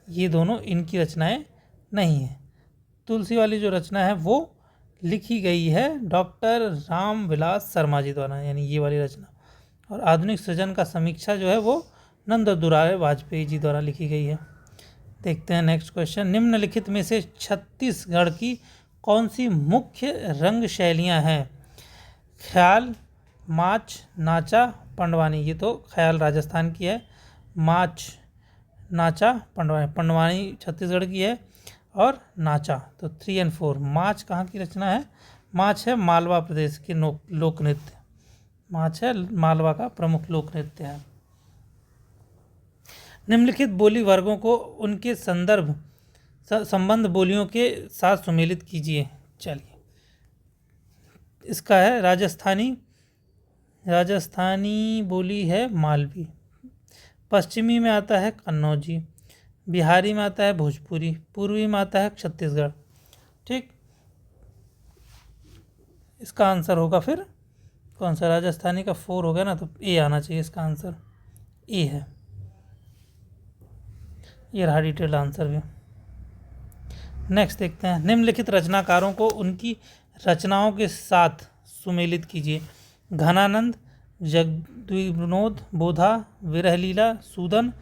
ये दोनों इनकी रचनाएं नहीं है। तुलसी वाली जो रचना है वो लिखी गई है डॉक्टर राम विलास शर्मा जी द्वारा, यानी ये वाली रचना, और आधुनिक सृजन का समीक्षा जो है वो नंद दुलारे वाजपेयी जी द्वारा लिखी गई है। देखते हैं नेक्स्ट क्वेश्चन। निम्नलिखित में से छत्तीसगढ़ की कौन सी मुख्य रंग शैलियाँ हैं? ख्याल, माच, नाचा, पंडवानी। ये तो ख्याल राजस्थान की है, माच, नाचा, पंडवानी, पंडवानी छत्तीसगढ़ की है, और नाचा तो 3 और 4। माच कहाँ की रचना है? माच है मालवा प्रदेश के लोक नृत्य, माच है मालवा का प्रमुख लोक नृत्य है। निम्नलिखित बोली वर्गों को उनके संबंध बोलियों के साथ सुमेलित कीजिए। चलिए, इसका है राजस्थानी बोली है मालवी, पश्चिमी में आता है कन्नौजी, बिहारी में आता है भोजपुरी, पूर्वी में आता है छत्तीसगढ़। ठीक, इसका आंसर होगा फिर कौन सा? राजस्थानी का 4 हो गया ना, तो ए आना चाहिए, इसका आंसर ए है। ये रहा डिटेल्ड आंसर भी। नेक्स्ट देखते हैं, निम्नलिखित रचनाकारों को उनकी रचनाओं के साथ सुमेलित कीजिए। घनानंद, जगद्विनोद, बोधा, विरहलीला, सूदन,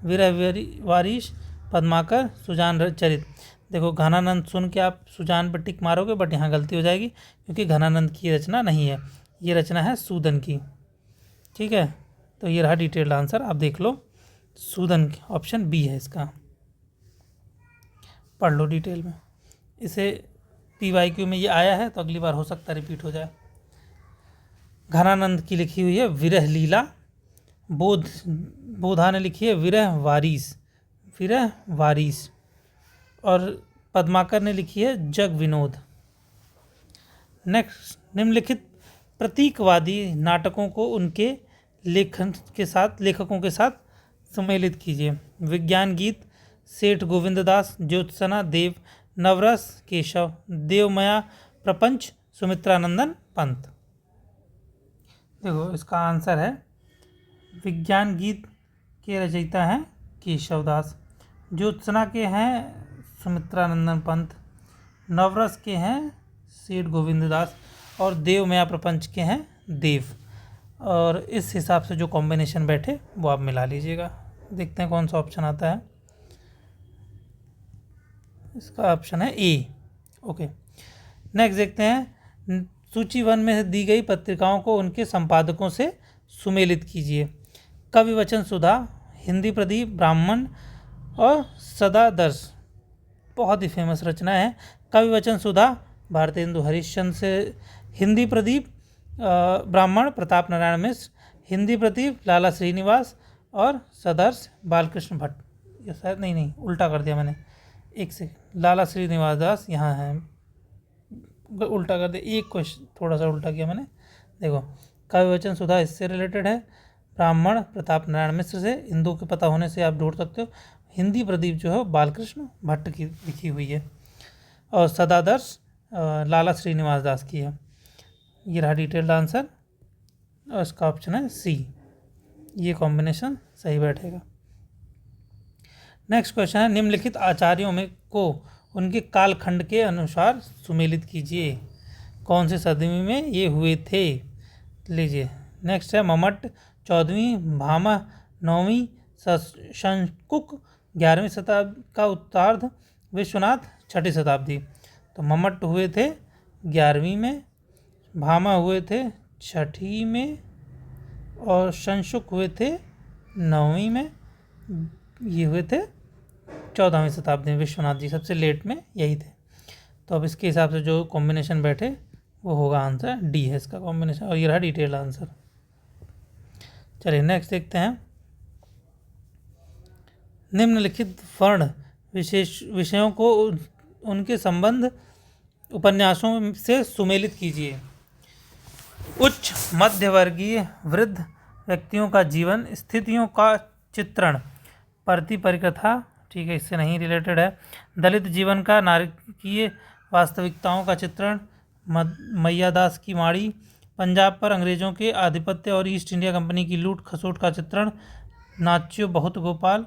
विरहवारिश, पद्माकर, सुजान चरित। देखो घनानंद सुन के आप सुजान पर टिक मारोगे, बट यहाँ गलती हो जाएगी क्योंकि घनानंद की रचना नहीं है, ये रचना है सूदन की। ठीक है, तो ये रहा डिटेल्ड आंसर, आप देख लो, सूदन ऑप्शन बी है इसका, पढ़ लो डिटेल में। इसे PYQ में ये आया है तो अगली बार हो सकता है रिपीट हो जाए। घनानंद की लिखी हुई है विरह लीला, बोधा ने लिखी है विरह वारिस, और पद्माकर ने लिखी है जग विनोद। नेक्स्ट, निम्नलिखित प्रतीकवादी नाटकों को उनके लेखकों के साथ सम्मिलित कीजिए। विज्ञान गीत, सेठ गोविंददास, ज्योत्सना देव, नवरस केशव, देवमया प्रपंच, सुमित्रानंदन पंत। देखो इसका आंसर है विज्ञान गीत के रचयिता हैं केशवदास, ज्योत्सना के हैं सुमित्रानंदन पंत, नवरस के हैं सेठ गोविंददास, और देवमया प्रपंच के हैं देव। और इस हिसाब से जो कॉम्बिनेशन बैठे वो आप मिला लीजिएगा। देखते हैं कौन सा ऑप्शन आता है। इसका ऑप्शन है ए। ओके, नेक्स्ट देखते हैं, सूची 1 में दी गई पत्रिकाओं को उनके संपादकों से सुमेलित कीजिए। कवि वचन सुधा, हिंदी प्रदीप, ब्राह्मण और सदादर्श बहुत ही फेमस रचना है। कवि वचन सुधा भारतेंदु हरिश्चंद्र से, हिंदी प्रदीप ब्राह्मण प्रताप नारायण मिश्र, हिंदी प्रदीप लाला श्रीनिवास और सदर्श बालकृष्ण भट्ट। ये शायद नहीं उल्टा कर दिया मैंने, एक से लाला श्रीनिवास दास यहाँ है, उल्टा कर दिया, एक क्वेश्चन थोड़ा सा उल्टा किया मैंने। देखो, कवि वचन सुधा इससे रिलेटेड है, ब्राह्मण प्रताप नारायण मिश्र से, हिंदू के पता होने से आप ढूंढ सकते हो। हिंदी प्रदीप जो है बालकृष्ण भट्ट की लिखी हुई है, और सदादर्श लाला श्रीनिवास दास की है। ये रहा डिटेल्ड आंसर, और इसका ऑप्शन है सी, ये कॉम्बिनेशन सही बैठेगा। नेक्स्ट क्वेश्चन है, निम्नलिखित आचार्यों में को उनके कालखंड के अनुसार सुमेलित कीजिए। कौन से सदी में ये हुए थे? लीजिए, नेक्स्ट है मम्मट 14वीं, भामा 9वीं, शंकुक 11वीं शताब्दी का उत्तरार्ध, विश्वनाथ 6ठी शताब्दी। तो मम्मट हुए थे 11वीं में, भामा हुए थे 6ठी में, और शंशुक हुए थे 9वीं में, ये हुए थे 14वीं शताब्दी में। विश्वनाथ जी सबसे लेट में यही थे। तो अब इसके हिसाब से जो कॉम्बिनेशन बैठे वो होगा आंसर डी है इसका कॉम्बिनेशन, और ये रहा डिटेल्ड आंसर। चलिए नेक्स्ट देखते हैं, निम्नलिखित वर्ण विषयों को उनके संबंध उपन्यासों से सुमेलित कीजिए। उच्च मध्यवर्गीय वृद्ध व्यक्तियों का जीवन स्थितियों का चित्रण, परती परिकथा, ठीक है, इससे नहीं रिलेटेड है। दलित जीवन का नारकीय वास्तविकताओं का चित्रण, मैयादास की माड़ी, पंजाब पर अंग्रेजों के आधिपत्य और ईस्ट इंडिया कंपनी की लूट खसोट का चित्रण, नाच्यो बहुत गोपाल,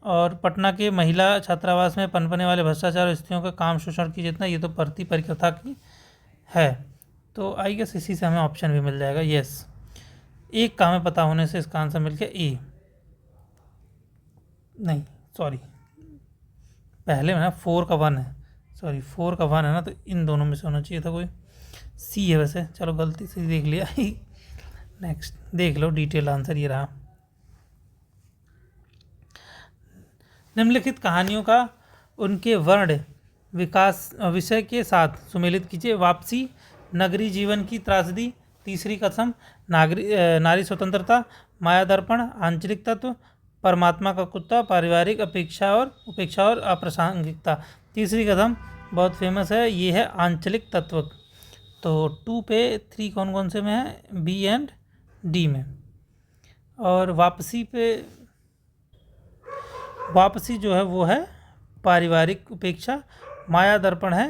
और पटना के महिला छात्रावास में पनपने वाले भ्रष्टाचार और स्त्रियों का काम शोषण की जितना, ये तो परती परिकथा की है। तो आई गेस इसी से हमें ऑप्शन भी मिल जाएगा, यस। एक का हमें पता होने से इसका आंसर मिल गया ए। नहीं सॉरी, पहले में ना 4 का 1 है, सॉरी 4 का 1 है ना, तो इन दोनों में से होना चाहिए था कोई। सी है वैसे, चलो गलती से देख लिया। नेक्स्ट देख लो, डिटेल आंसर ये रहा। निम्नलिखित कहानियों का उनके वर्ण विकास विषय के साथ सुमेलित कीजिए। वापसी, नगरी जीवन की त्रासदी, तीसरी कसम, नारी स्वतंत्रता, माया दर्पण, आंचलिक तत्व, परमात्मा का कुत्ता, पारिवारिक उपेक्षा और अप्रासंगिकता। तीसरी कदम बहुत फेमस है, ये है आंचलिक तत्व। तो 2 पे 3 कौन कौन से में है? बी एंड डी में। और वापसी जो है वो है पारिवारिक उपेक्षा, माया दर्पण है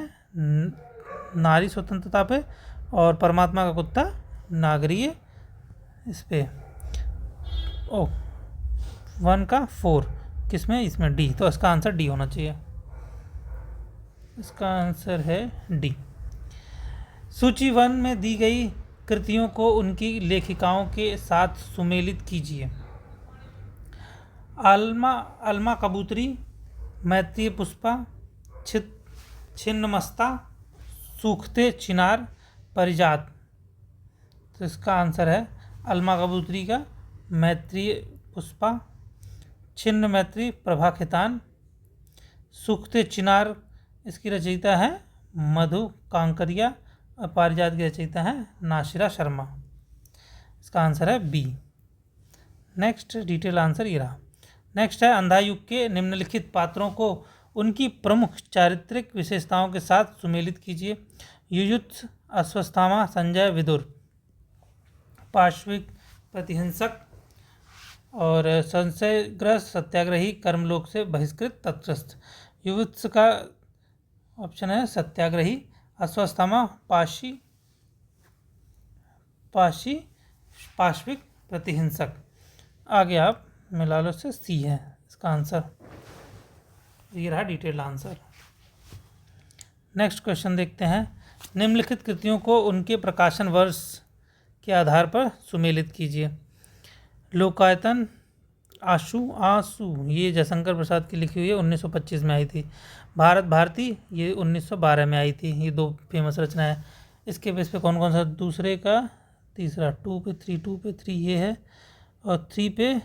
नारी स्वतंत्रता पे, और परमात्मा का कुत्ता नागरीय इस पे। 1 का 4 किसमें? इसमें डी, तो इसका आंसर डी होना चाहिए। इसका आंसर है डी। सूची 1 में दी गई कृतियों को उनकी लेखिकाओं के साथ सुमेलित कीजिए। अलमा कबूतरी, मैत्रेय पुष्पा, छिन्नमस्ता, सूखते चिनार, परिजात। तो इसका आंसर है अलमा कबूतरी का मैत्रेय पुष्पा, छिन्न मैत्री प्रभा खेतान, सूखते चिनार इसकी रचयिता है मधु कांकरिया, और पारिजात की रचयिता है नासिरा शर्मा। इसका आंसर है बी। नेक्स्ट डिटेल आंसर ये रहा। नेक्स्ट है, अंधा युग के निम्नलिखित पात्रों को उनकी प्रमुख चारित्रिक विशेषताओं के साथ सुमेलित कीजिए। युयुत्स, अश्वत्थामा, संजय, विदुर। पार्श्विक, प्रतिहिंसक और संशयग्रस्त, सत्याग्रही, कर्मलोक से बहिष्कृत, तटस्थ। युयुत्स का ऑप्शन है सत्याग्रही, अश्वत्थामा पार्श्विक, प्रतिहिंसक। आगे आप मिला लो, से सी है इसका आंसर। ये रहा डिटेल्ड आंसर। नेक्स्ट क्वेश्चन देखते हैं, निम्नलिखित कृतियों को उनके प्रकाशन वर्ष के आधार पर सुमेलित कीजिए। लोकायतन आंसू ये जयशंकर प्रसाद की लिखी हुई है, 1925 में आई थी। भारत भारती ये 1912 में आई थी। ये 2 फेमस रचनाएं हैं। इसके बेस पे कौन कौन सा, दूसरे का तीसरा, 2 पे 3 ये है, और 3 पे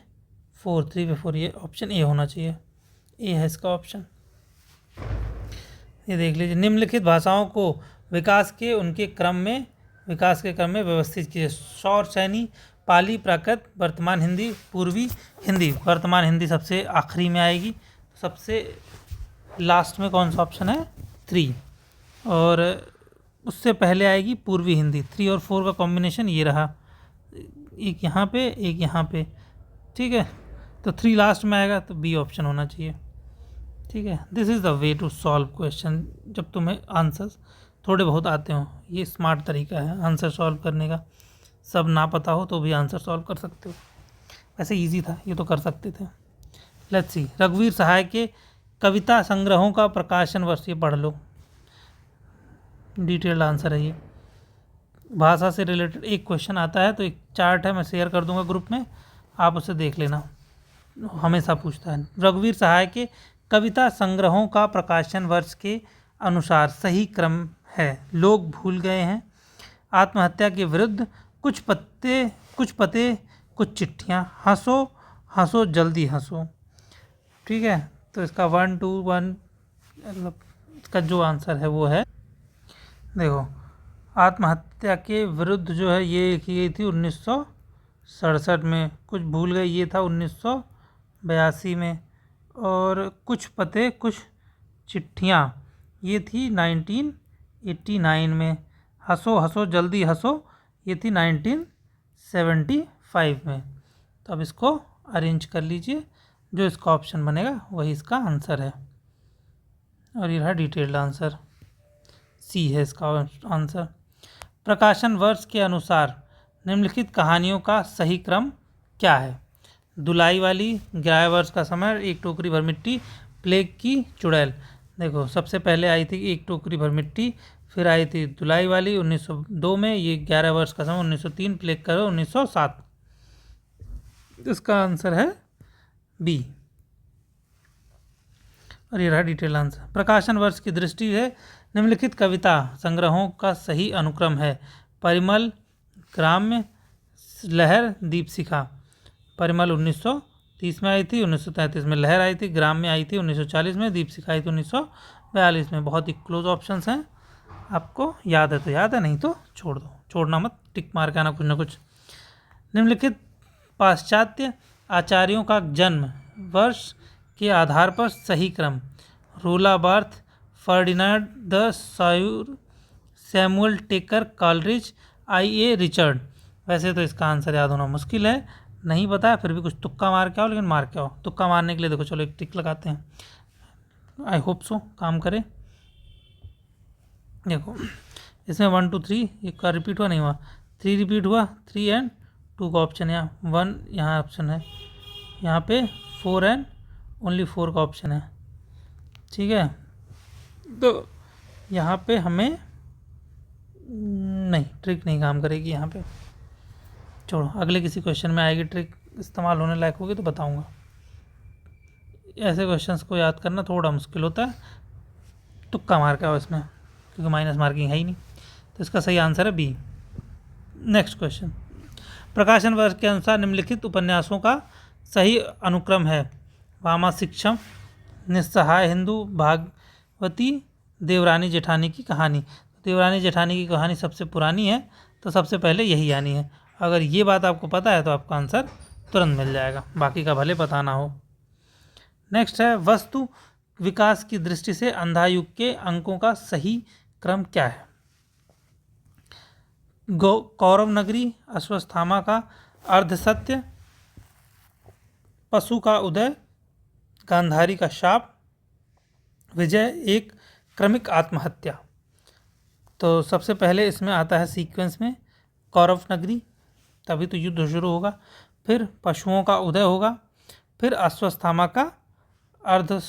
4 ये ऑप्शन ए होना चाहिए। ए है इसका ऑप्शन। ये देख लीजिए, निम्नलिखित भाषाओं को विकास के क्रम में व्यवस्थित कीजिए। सौर सैनी, पाली, प्राकृत, वर्तमान हिंदी, पूर्वी हिंदी। वर्तमान हिंदी सबसे आखिरी में आएगी, सबसे लास्ट में कौन सा ऑप्शन है, 3, और उससे पहले आएगी पूर्वी हिंदी। 3 और 4 का कॉम्बिनेशन ये रहा, एक यहाँ पे एक यहाँ पे, ठीक है। तो 3 लास्ट में आएगा, तो बी ऑप्शन होना चाहिए, ठीक है। This is the way to solve question. जब तुम्हें आंसर्स थोड़े बहुत आते हो, ये स्मार्ट तरीका है आंसर सॉल्व करने का। सब ना पता हो तो भी आंसर सॉल्व कर सकते हो। वैसे इजी था, ये तो कर सकते थे। लेट्स सी, रघुवीर सहाय के कविता संग्रहों का प्रकाशन वर्ष, ये पढ़ लो, डिटेल्ड आंसर है ये। भाषा से रिलेटेड एक क्वेश्चन आता है, तो एक चार्ट है, मैं शेयर कर दूंगा ग्रुप में, आप उसे देख लेना, हमेशा पूछता है। रघुवीर सहाय के कविता संग्रहों का प्रकाशन वर्ष के अनुसार सही क्रम है, लोग भूल गए हैं, आत्महत्या के विरुद्ध, कुछ पते कुछ चिट्ठियाँ, हंसो हंसो जल्दी हंसो, ठीक है। तो इसका 1 2 1 इसका जो आंसर है वो है, देखो, आत्महत्या के विरुद्ध जो है ये लिखी गई थी 1967 में, कुछ भूल गए ये था 1982 में, और कुछ पते कुछ चिट्ठियाँ ये थी 1989 में, हंसो हंसो जल्दी हंसो ये थी 1975 में। तो अब इसको अरेंज कर लीजिए, जो इसका ऑप्शन बनेगा वही इसका आंसर है, और ये रहा डिटेल्ड आंसर, सी है इसका आंसर। प्रकाशन वर्ष के अनुसार निम्नलिखित कहानियों का सही क्रम क्या है। दुलाई वाली, ग्यारह वर्ष का समय, एक टोकरी भर मिट्टी, प्लेग की चुड़ैल। देखो, सबसे पहले आई थी एक टोकरी भर मिट्टी, फिर आई थी दुलाई वाली 1902 में, ये 11 वर्ष का समय 1903, प्लेग का 1907। इसका आंसर है बी, और ये रहा डिटेल आंसर। प्रकाशन वर्ष की दृष्टि से निम्नलिखित कविता संग्रहों का सही अनुक्रम है। परिमल, ग्राम्य, लहर, दीपशिखा। परिमल 1930 में आई थी, 1933 में लहर आई थी, ग्राम्य आई थी 1940 में, दीपशिखा आई थी 1942 में। बहुत ही क्लोज ऑप्शंस हैं, आपको याद है तो याद है, नहीं तो छोड़ दो, छोड़ना मत, टिक मार के आना कुछ ना कुछ। निम्नलिखित पाश्चात्य आचार्यों का जन्म वर्ष के आधार पर सही क्रम। रोला Barthes, Ferdinand de Saussure, Samuel Taylor Coleridge, I.A. Richard. वैसे तो इसका आंसर याद होना मुश्किल है, नहीं पता है, फिर भी कुछ तुक्का मार के आओ, लेकिन मार के आओ। तुक्का मारने के लिए देखो, चलो एक टिक लगाते हैं, आई होप सो काम करे। देखो, इसमें 1 2 3 एक का रिपीट हुआ, नहीं हुआ, 3 रिपीट हुआ, 3 एंड 2 का ऑप्शन है, 1 यहाँ ऑप्शन है, यहाँ पे 4 एंड ओनली 4 का ऑप्शन है, ठीक है। तो यहाँ पे हमें नहीं, ट्रिक नहीं काम करेगी यहाँ पे, छोड़ो, अगले किसी क्वेश्चन में आएगी, ट्रिक इस्तेमाल होने लायक होगी तो बताऊँगा। ऐसे क्वेश्चंस को याद करना थोड़ा मुश्किल होता है, तुक्का मार के आओ इसमें, क्योंकि माइनस मार्किंग है ही नहीं। तो इसका सही आंसर है बी। नेक्स्ट क्वेश्चन, प्रकाशन वर्ष के अनुसार निम्नलिखित उपन्यासों का सही अनुक्रम है। वामा शिक्षम, निस्सहाय हिंदू, भागवती, देवरानी जेठानी की कहानी। देवरानी जेठानी की कहानी सबसे पुरानी है, तो सबसे पहले यही आनी है। अगर ये बात आपको पता है तो आपका आंसर तुरंत मिल जाएगा, बाकी का भले पता ना हो। नेक्स्ट है, वस्तु विकास की दृष्टि से अंधा युग के अंकों का सही क्रम क्या है। कौरव नगरी, अश्वत्थामा का अर्धसत्य, पशु का उदय, गांधारी का शाप, विजय एक क्रमिक आत्महत्या। तो सबसे पहले इसमें आता है सीक्वेंस में कौरव नगरी, तभी तो युद्ध शुरू होगा, फिर पशुओं का उदय होगा, फिर अश्वत्थामा का अर्ध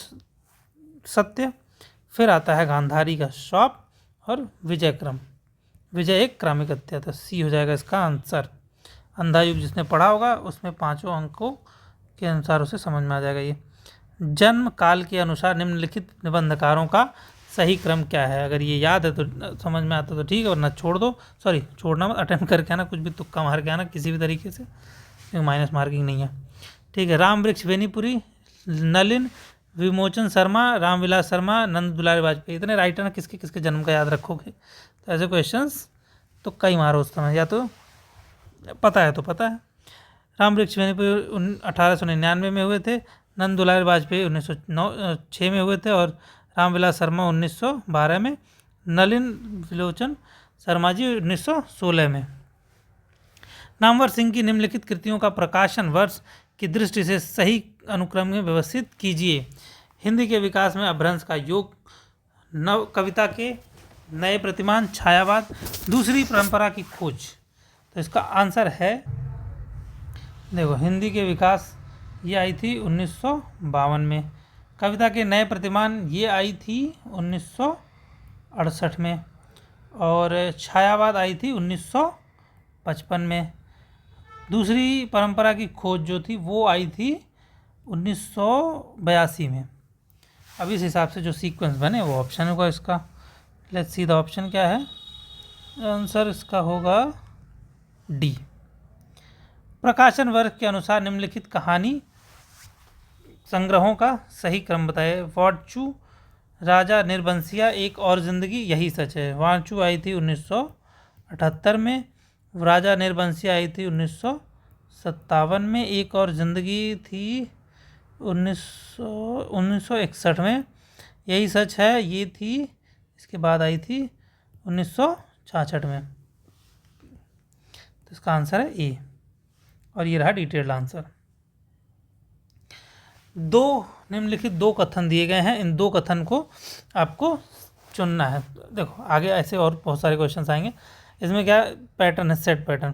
सत्य, फिर आता है गांधारी का शाप और विजय क्रम। विजय एक क्रमिक हत्या। तो सी हो जाएगा इसका आंसर। अंधा युग जिसने पढ़ा होगा उसमें 5 अंकों के अनुसार उसे समझ में आ जाएगा ये। जन्म काल के अनुसार निम्नलिखित निबंधकारों का सही क्रम क्या है? अगर ये याद है तो समझ में आता तो ठीक है, वरना छोड़ दो। सॉरी, छोड़ना मत, अटेम्प्ट करके आना, कुछ भी तुक्का मार के आना किसी भी तरीके से, माइनस मार्किंग नहीं है। ठीक है। राम वृक्ष बेनीपुरी, नलिन विमोचन शर्मा, रामविलास शर्मा, नंद दुलारी वाजपेयी। इतने राइटर किसके किसके जन्म का याद रखोगे? तो ऐसे क्वेश्चंस तो कई मारो उस समय, या तो पता है तो पता है। राम वृक्ष बेनीपुरी 1899 में हुए थे, नंद दुलारी वाजपेयी 1906 में हुए थे, और रामविलास शर्मा 1912 में, नलिन विलोचन शर्मा जी 1916 में। नामवर सिंह की निम्नलिखित कृतियों का प्रकाशन वर्ष की दृष्टि से सही अनुक्रम में व्यवस्थित कीजिए। हिंदी के विकास में अपभ्रंश का योग, नव कविता के नए प्रतिमान, छायावाद, दूसरी परंपरा की खोज। तो इसका आंसर है, देखो, हिंदी के विकास ये आई थी 1952 में, कविता के नए प्रतिमान ये आई थी 1968 में, और छायावाद आई थी 1955 में। दूसरी परंपरा की खोज जो थी वो आई थी 1982 में। अब इस हिसाब से जो सीक्वेंस बने वो ऑप्शन होगा इसका। लेट्स सी द ऑप्शन क्या है। आंसर इसका होगा डी। प्रकाशन वर्ग के अनुसार निम्नलिखित कहानी संग्रहों का सही क्रम बताए। वांचू, राजा निर्बंसिया, एक और जिंदगी, यही सच है। वांचू आई थी 1978 में, राजा निर्बंसिया आई थी 1957 में, एक और जिंदगी थी 1961 में, यही सच है ये थी, इसके बाद आई थी 1966 में। तो इसका आंसर है ए, और ये रहा डिटेल्ड आंसर। निम्नलिखित दो कथन दिए गए हैं, इन दो कथन को आपको चुनना है। देखो आगे ऐसे और बहुत सारे क्वेश्चन आएंगे। इसमें क्या पैटर्न है, सेट पैटर्न,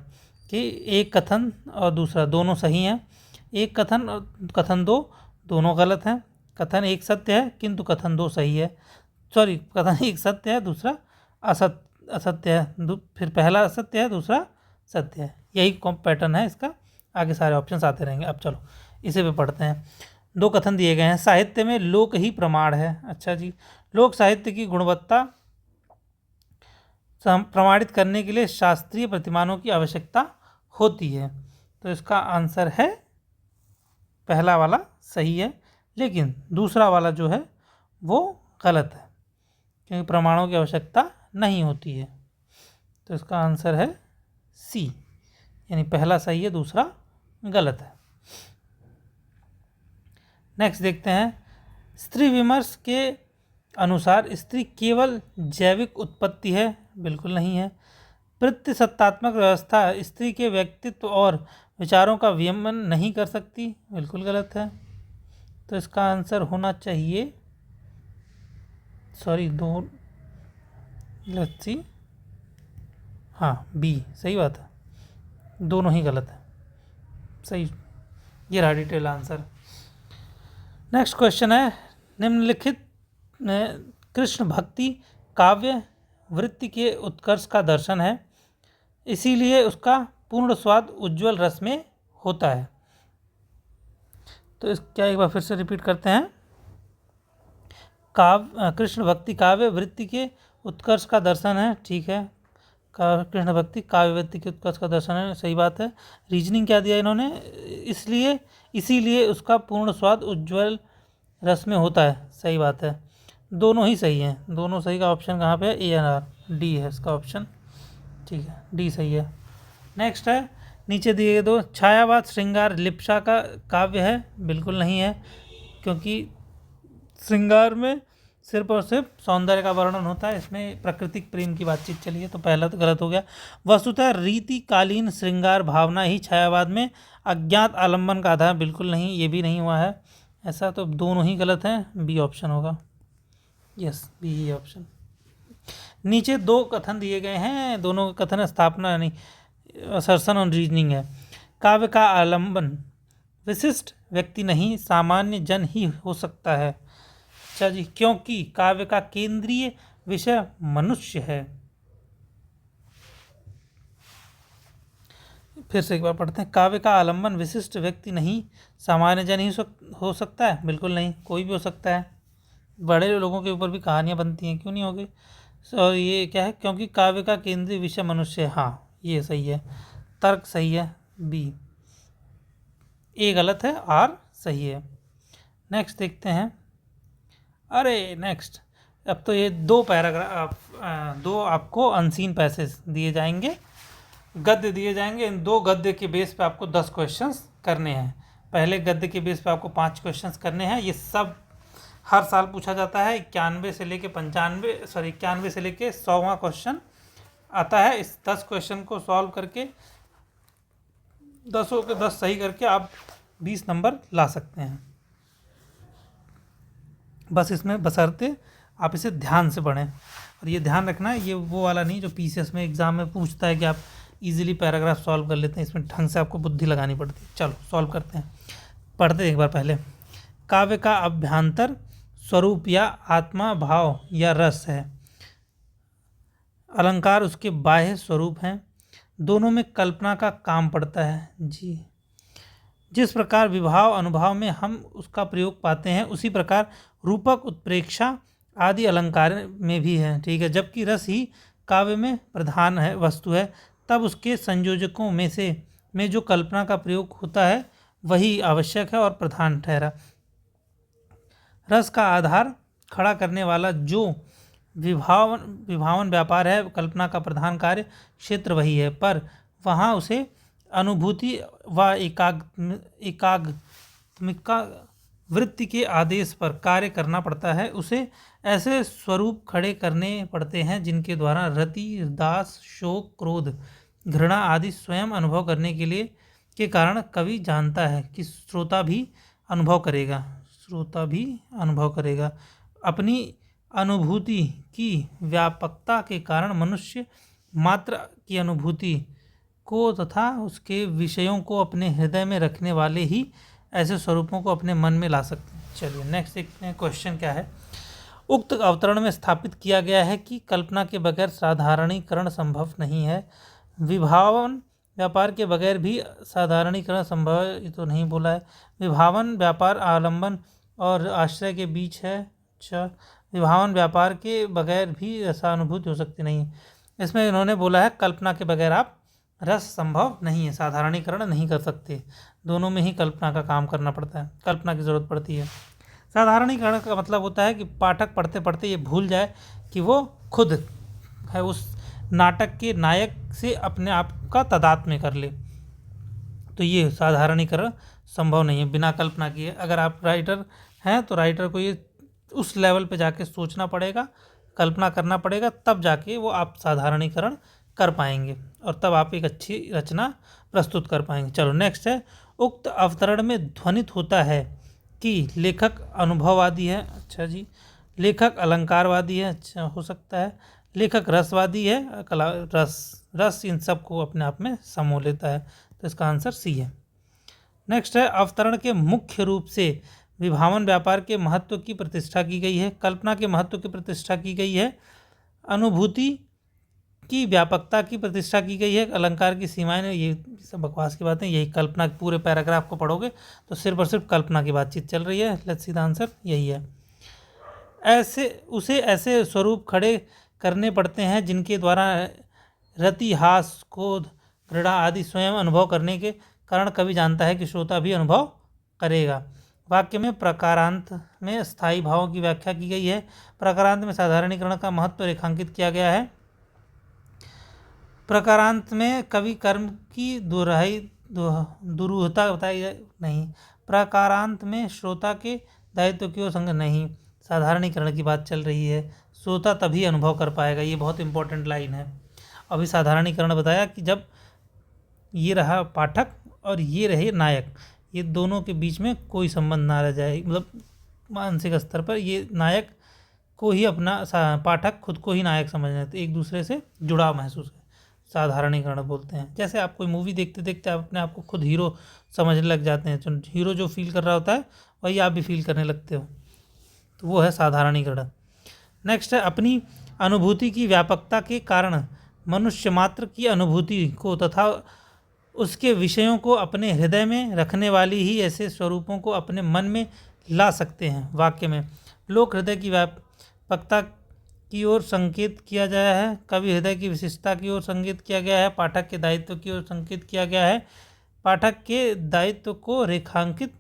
कि एक कथन और दूसरा दोनों सही हैं, एक कथन और कथन दो दोनों गलत हैं, कथन एक सत्य है किंतु कथन दो सही है, सॉरी, कथन एक सत्य है दूसरा असत्य है, फिर पहला असत्य है दूसरा सत्य है। यही पैटर्न है इसका, आगे सारे ऑप्शंस आते रहेंगे। अब चलो इसे भी पढ़ते हैं। दो कथन दिए गए हैं। साहित्य में लोक ही प्रमाण है। अच्छा जी, लोक साहित्य की गुणवत्ता प्रमाणित करने के लिए शास्त्रीय प्रतिमानों की आवश्यकता होती है। तो इसका आंसर है पहला वाला सही है, लेकिन दूसरा वाला जो है वो गलत है, क्योंकि प्रमाणों की आवश्यकता नहीं होती है। तो इसका आंसर है सी, यानी पहला सही है दूसरा गलत है। नेक्स्ट देखते हैं। स्त्री विमर्श के अनुसार स्त्री केवल जैविक उत्पत्ति है, बिल्कुल नहीं है। प्रत्यसत्तात्मक व्यवस्था स्त्री के व्यक्तित्व और विचारों का वियमन नहीं कर सकती, बिल्कुल गलत है। तो इसका आंसर होना चाहिए, सॉरी, दो, लेट्स सी, हाँ बी, सही बात है, दोनों ही गलत है, सही। ये रहा डिटेल आंसर। नेक्स्ट क्वेश्चन है। निम्नलिखित में कृष्ण भक्ति काव्य वृत्ति के उत्कर्ष का दर्शन है, इसीलिए उसका पूर्ण स्वाद उज्ज्वल रस में होता है। तो इस क्या एक बार फिर से रिपीट करते हैं। कृष्ण भक्ति काव्य वृत्ति के उत्कर्ष का दर्शन है, ठीक है। कृष्ण भक्ति काव्य वृत्ति के उत्कर्ष का दर्शन है, सही बात है। रीजनिंग क्या दिया इन्होंने, इसीलिए उसका पूर्ण स्वाद उज्ज्वल रस में होता है, सही बात है। दोनों ही सही हैं, दोनों सही का ऑप्शन कहाँ पे है, ए एन आर, डी है इसका ऑप्शन, ठीक है, डी सही है। नेक्स्ट है, नीचे दिए गए दो। छायावाद श्रृंगार लिप्सा का काव्य है, बिल्कुल नहीं है, क्योंकि श्रृंगार में सिर्फ और सिर्फ सौंदर्य का वर्णन होता है, इसमें प्राकृतिक प्रेम की बातचीत चली है, तो पहला तो गलत हो गया। वस्तुतः रीतिकालीन श्रृंगार भावना ही छायावाद में अज्ञात आलंबन का आधार, बिल्कुल नहीं, ये भी नहीं हुआ है ऐसा, तो दोनों ही गलत हैं, बी ऑप्शन होगा, यस बी ही ऑप्शन। नीचे दो कथन दिए गए हैं, दोनों का कथन स्थापना यानी असर्शन और रीजनिंग है। काव्य का आलंबन विशिष्ट व्यक्ति नहीं सामान्य जन ही हो सकता है। अच्छा जी, क्योंकि काव्य का केंद्रीय विषय मनुष्य है। फिर से एक बार पढ़ते हैं। काव्य का आलंबन विशिष्ट व्यक्ति नहीं, सामान्य जन ही हो सकता है? बिल्कुल नहीं, कोई भी हो सकता है। बड़े लोगों के ऊपर भी कहानियाँ बनती हैं, क्यों नहीं होगी। और ये क्या है, क्योंकि काव्य का केंद्रीय विषय मनुष्य है। हाँ, ये सही है, तर्क सही है, बी। ए गलत है, आर सही है। नेक्स्ट देखते हैं। अरे नेक्स्ट, अब तो ये दो पैराग्राफ, दो आपको अनसीन पैसेज दिए जाएंगे, गद्य दिए जाएंगे। इन दो गद्य के बेस पे आपको 10 क्वेश्चंस करने हैं। पहले गद्य के बेस पे आपको 5 क्वेश्चंस करने हैं। ये सब हर साल पूछा जाता है। 91 से लेके 100वां क्वेश्चन आता है। इस 10 क्वेश्चन को सॉल्व करके 10 के 10 सही करके आप 20 नंबर ला सकते हैं। बस इसमें बशर्ते आप इसे ध्यान से पढ़ें। और ये ध्यान रखना है, ये वो वाला नहीं जो पीसीएस में एग्जाम में पूछता है कि आप इजीली पैराग्राफ सॉल्व कर लेते हैं। इसमें ढंग से आपको बुद्धि लगानी पड़ती है। चलो सॉल्व करते हैं। पढ़ते एक बार पहले। काव्य का अभ्यंतर स्वरूप या आत्मा, भाव या रस है। अलंकार उसके बाह्य स्वरूप हैं। दोनों में कल्पना का काम पड़ता है। जी, जिस प्रकार विभाव अनुभाव में हम उसका प्रयोग पाते हैं, उसी प्रकार रूपक, उत्प्रेक्षा आदि अलंकार में भी है। ठीक है। जबकि रस ही काव्य में प्रधान है, वस्तु है, तब उसके संयोजकों में जो कल्पना का प्रयोग होता है वही आवश्यक है और प्रधान ठहरा। रस का आधार खड़ा करने वाला जो विभावन व्यापार है, कल्पना का प्रधान कार्य क्षेत्र वही है, पर वहाँ उसे अनुभूति व एकाग्मिका वृत्ति के आदेश पर कार्य करना पड़ता है। उसे ऐसे स्वरूप खड़े करने पड़ते हैं जिनके द्वारा रति, दास, शोक, क्रोध, घृणा आदि स्वयं अनुभव करने के कारण कवि जानता है कि श्रोता भी अनुभव करेगा। अपनी अनुभूति की व्यापकता के कारण मनुष्य मात्र की अनुभूति को तथा उसके विषयों को अपने हृदय में रखने वाले ही ऐसे स्वरूपों को अपने मन में ला सकते हैं। चलिए नेक्स्ट देखते हैं। क्वेश्चन क्या है। उक्त अवतरण में स्थापित किया गया है कि कल्पना के बगैर साधारणीकरण संभव नहीं है। विभावन व्यापार के बगैर भी साधारणीकरण संभव है, ये तो नहीं बोला है। विभावन व्यापार आलंबन और आश्रय के बीच है। अच्छा, विभावन व्यापार के बगैर भी रसानुभूति हो सकती नहीं है। इसमें इन्होंने बोला है कल्पना के बगैर आप रस संभव नहीं है, साधारणीकरण नहीं कर सकते। दोनों में ही कल्पना का काम करना पड़ता है, कल्पना की ज़रूरत पड़ती है। साधारणीकरण का मतलब होता है कि पाठक पढ़ते पढ़ते ये भूल जाए कि वो खुद है, उस नाटक के नायक से अपने आप का तादात्म्य कर ले। तो ये साधारणीकरण संभव नहीं है बिना कल्पना किए। अगर आप राइटर हैं तो राइटर को ये उस लेवल पे जाके सोचना पड़ेगा, कल्पना करना पड़ेगा, तब जाके वो आप साधारणीकरण कर पाएंगे और तब आप एक अच्छी रचना प्रस्तुत कर पाएंगे। चलो नेक्स्ट है। उक्त अवतरण में ध्वनित होता है कि लेखक अनुभववादी है। अच्छा जी। लेखक अलंकारवादी है। अच्छा, हो सकता है। लेखक रसवादी है। रस इन सब को अपने आप में समो लेता है, तो इसका आंसर सी है। नेक्स्ट है। अवतरण के मुख्य रूप से विभावन व्यापार के महत्व की प्रतिष्ठा की गई है, कल्पना के महत्व की प्रतिष्ठा की गई है, अनुभूति की व्यापकता की प्रतिष्ठा की गई है, अलंकार की सीमाएं। ये सब बकवास की बातें। यही कल्पना, पूरे पैराग्राफ को पढ़ोगे तो सिर्फ और सिर्फ कल्पना की बातचीत चल रही है। लेट्स सी द आंसर, यही है। ऐसे स्वरूप खड़े करने पड़ते हैं जिनके द्वारा रति, हास, क्रोध, घृणा आदि स्वयं अनुभव करने के कारण कवि जानता है कि श्रोता भी अनुभव करेगा। वाक्य में प्रकारांत में स्थायी भावों की व्याख्या की गई है। प्रकारांत में साधारणीकरण का महत्व रेखांकित किया गया है। प्रकारांत में कवि कर्म की दुरूहता बताई नहीं। प्रकारांत में श्रोता के दायित्व की ओर संग नहीं। साधारणीकरण की बात चल रही है। श्रोता तभी अनुभव कर पाएगा। ये बहुत इंपॉर्टेंट लाइन है। अभी साधारणीकरण बताया कि जब ये रहा पाठक और ये रहे नायक, ये दोनों के बीच में कोई संबंध ना रह जाए, मतलब मानसिक स्तर पर ये नायक को ही अपना, पाठक खुद को ही नायक समझना, तो एक दूसरे से जुड़ाव महसूस है, साधारणीकरण बोलते हैं। जैसे आप कोई मूवी देखते देखते आप अपने आप को खुद हीरो समझने लग जाते हैं, तो हीरो जो फील कर रहा होता है वही आप भी फील करने लगते हो, तो वो है साधारणीकरण। नेक्स्ट है। अपनी अनुभूति की व्यापकता के कारण मनुष्य मात्र की अनुभूति को तथा उसके विषयों को अपने हृदय में रखने वाली ही ऐसे स्वरूपों को अपने मन में ला सकते हैं। वाक्य में लोक हृदय की व्यापकता की ओर संकेत किया गया है, कवि हृदय की विशिष्टता की ओर संकेत किया गया है, पाठक के दायित्व की ओर संकेत किया गया है, पाठक के दायित्व को रेखांकित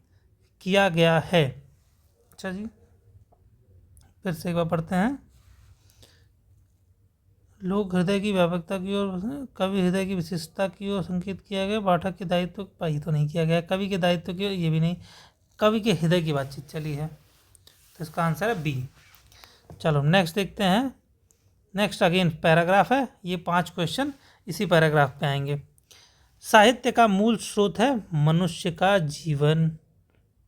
किया गया है। अच्छा जी, फिर से एक बार पढ़ते हैं। लोक हृदय की व्यापकता की ओर, कवि हृदय की विशिष्टता की ओर संकेत किया गया, पाठक के दायित्व पाई तो नहीं किया गया, कवि के दायित्व की ओर ये भी नहीं, कवि के हृदय की बातचीत चली है, तो इसका आंसर है बी। चलो नेक्स्ट देखते हैं। नेक्स्ट अगेन पैराग्राफ है, ये 5 क्वेश्चन इसी पैराग्राफ पे आएंगे। साहित्य का मूल स्रोत है मनुष्य का जीवन।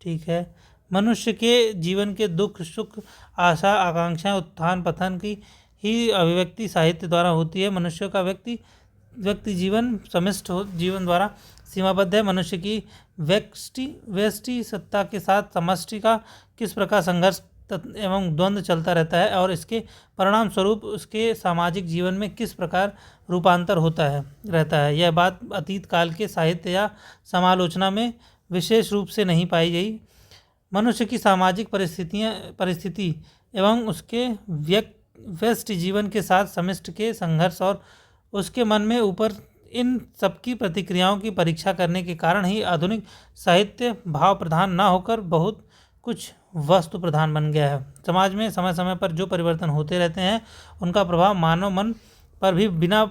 ठीक है, मनुष्य के जीवन के दुख सुख आशा आकांक्षाएं उत्थान पतन की ही अभिव्यक्ति साहित्य द्वारा होती है। मनुष्य का व्यक्ति जीवन समष्टि जीवन द्वारा सीमाबद्ध है। मनुष्य की व्यष्टि सत्ता के साथ समष्टि का किस प्रकार संघर्ष एवं द्वंद्व चलता रहता है और इसके परिणाम स्वरूप उसके सामाजिक जीवन में किस प्रकार रूपांतर होता रहता है, यह बात अतीत काल के साहित्य या समालोचना में विशेष रूप से नहीं पाई गई। मनुष्य की सामाजिक परिस्थिति एवं उसके व्यष्टि जीवन के साथ समष्टि के संघर्ष और उसके मन में ऊपर इन सबकी प्रतिक्रियाओं की परीक्षा करने के कारण ही आधुनिक साहित्य भाव प्रधान न होकर बहुत कुछ वस्तु प्रधान बन गया है। समाज में समय समय पर जो परिवर्तन होते रहते हैं उनका प्रभाव मानव मन पर भी बिना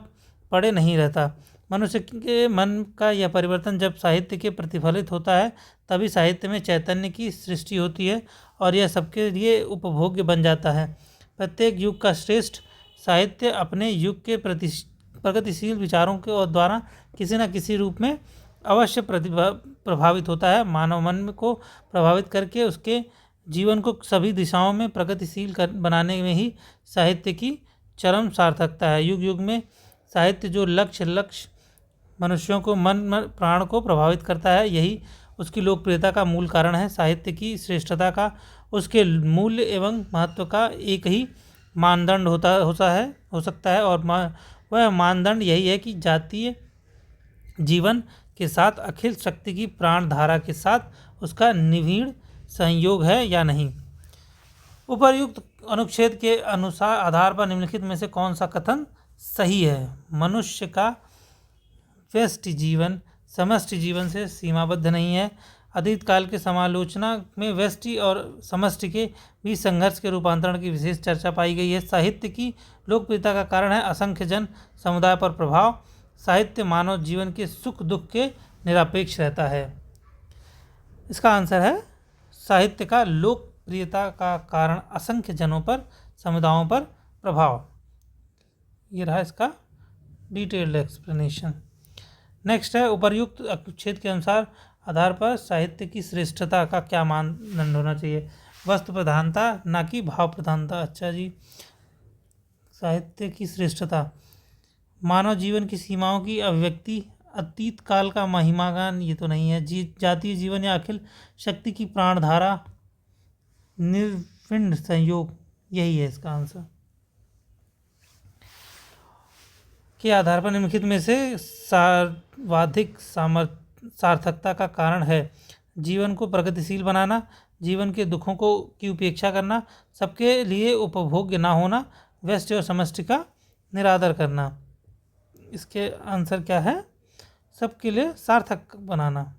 पड़े नहीं रहता। मनुष्य के मन का यह परिवर्तन जब साहित्य के प्रतिफलित होता है तभी साहित्य में चैतन्य की सृष्टि होती है और यह सबके लिए उपभोग्य बन जाता है। प्रत्येक युग का श्रेष्ठ साहित्य अपने युग के प्रगतिशील विचारों के द्वारा किसी न किसी रूप में अवश्य प्रभावित होता है। मानव मन को प्रभावित करके उसके जीवन को सभी दिशाओं में प्रगतिशील बनाने में ही साहित्य की चरम सार्थकता है। युग युग में साहित्य जो लक्ष्य मनुष्यों को मन प्राण को प्रभावित करता है, यही उसकी लोकप्रियता का मूल कारण है। साहित्य की श्रेष्ठता का उसके मूल्य एवं महत्व का एक ही मानदंड हो सकता है और वह मानदंड यही है कि जातीय जीवन के साथ अखिल शक्ति की प्राण धारा के साथ उसका निविड़ संयोग है या नहीं। उपर्युक्त अनुच्छेद के अनुसार आधार पर निम्नलिखित में से कौन सा कथन सही है? मनुष्य का व्यष्टि जीवन समष्टि जीवन से सीमाबद्ध नहीं है। अतीत काल के समालोचना में व्यष्टि और समष्टि के बीच संघर्ष के रूपांतरण की विशेष चर्चा पाई गई है। साहित्य की लोकप्रियता का कारण है असंख्य जन समुदाय पर प्रभाव। साहित्य मानव जीवन के सुख दुख के निरपेक्ष रहता है। इसका आंसर है साहित्य का लोकप्रियता का कारण असंख्य जनों पर समुदायों पर प्रभाव। ये रहा इसका डिटेल्ड एक्सप्लेनेशन। नेक्स्ट है उपर्युक्त अनुच्छेद के अनुसार आधार पर साहित्य की श्रेष्ठता का क्या मानदंड होना चाहिए? वस्तु प्रधानता ना कि भाव प्रधानता। अच्छा जी, साहित्य की श्रेष्ठता मानव जीवन की सीमाओं की अभिव्यक्ति, अतीत काल का महिमागान, ये तो नहीं है। जातीय जीवन या अखिल शक्ति की प्राणधारा, निर्विण्ण संयोग, यही है इसका आंसर। के आधार पर निम्नलिखित में से सर्वाधिक सार्थकता का कारण है? जीवन को प्रगतिशील बनाना, जीवन के दुखों की उपेक्षा करना, सबके लिए उपभोग्य ना होना, व्यष्टि और समष्टि का निरादर करना। इसके आंसर क्या है? सबके लिए सार्थक बनाना।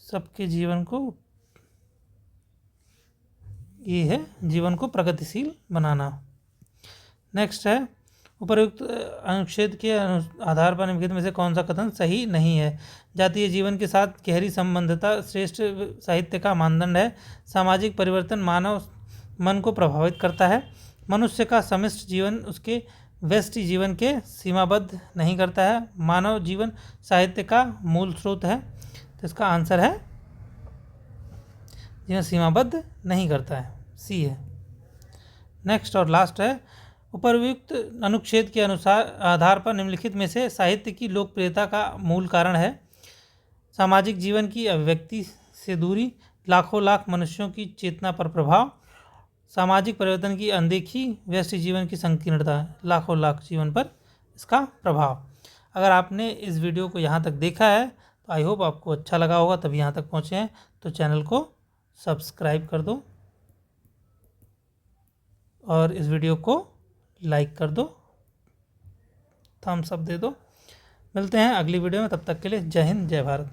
सबके जीवन को, ये है जीवन को प्रगतिशील बनाना। नेक्स्ट है उपर्युक्त अनुच्छेद के आधार पर निम्नलिखित में से कौन सा कथन सही नहीं है? जातीय जीवन के साथ गहरी संबंधता श्रेष्ठ साहित्य का मानदंड है। सामाजिक परिवर्तन मानव मन को प्रभावित करता है। मनुष्य का समष्टि जीवन उसके व्यष्टि जीवन के सीमाबद्ध नहीं करता है। मानव जीवन साहित्य का मूल स्रोत है, तो इसका आंसर है जीवन सीमाबद्ध नहीं करता है, सी है। नेक्स्ट और लास्ट है उपर्युक्त अनुच्छेद के अनुसार आधार पर निम्नलिखित में से साहित्य की लोकप्रियता का मूल कारण है? सामाजिक जीवन की अभिव्यक्ति से दूरी, लाखों लाख मनुष्यों की चेतना पर प्रभाव, सामाजिक परिवर्तन की अनदेखी, व्यस्त जीवन की संकीर्णता, लाखों लाख जीवन पर इसका प्रभाव। अगर आपने इस वीडियो को यहाँ तक देखा है तो आई होप आपको अच्छा लगा होगा, तभी यहाँ तक पहुँचे हैं। तो चैनल को सब्सक्राइब कर दो और इस वीडियो को लाइक कर दो, थम्स अप दे दो। मिलते हैं अगली वीडियो में, तब तक के लिए जय हिंद जय भारत।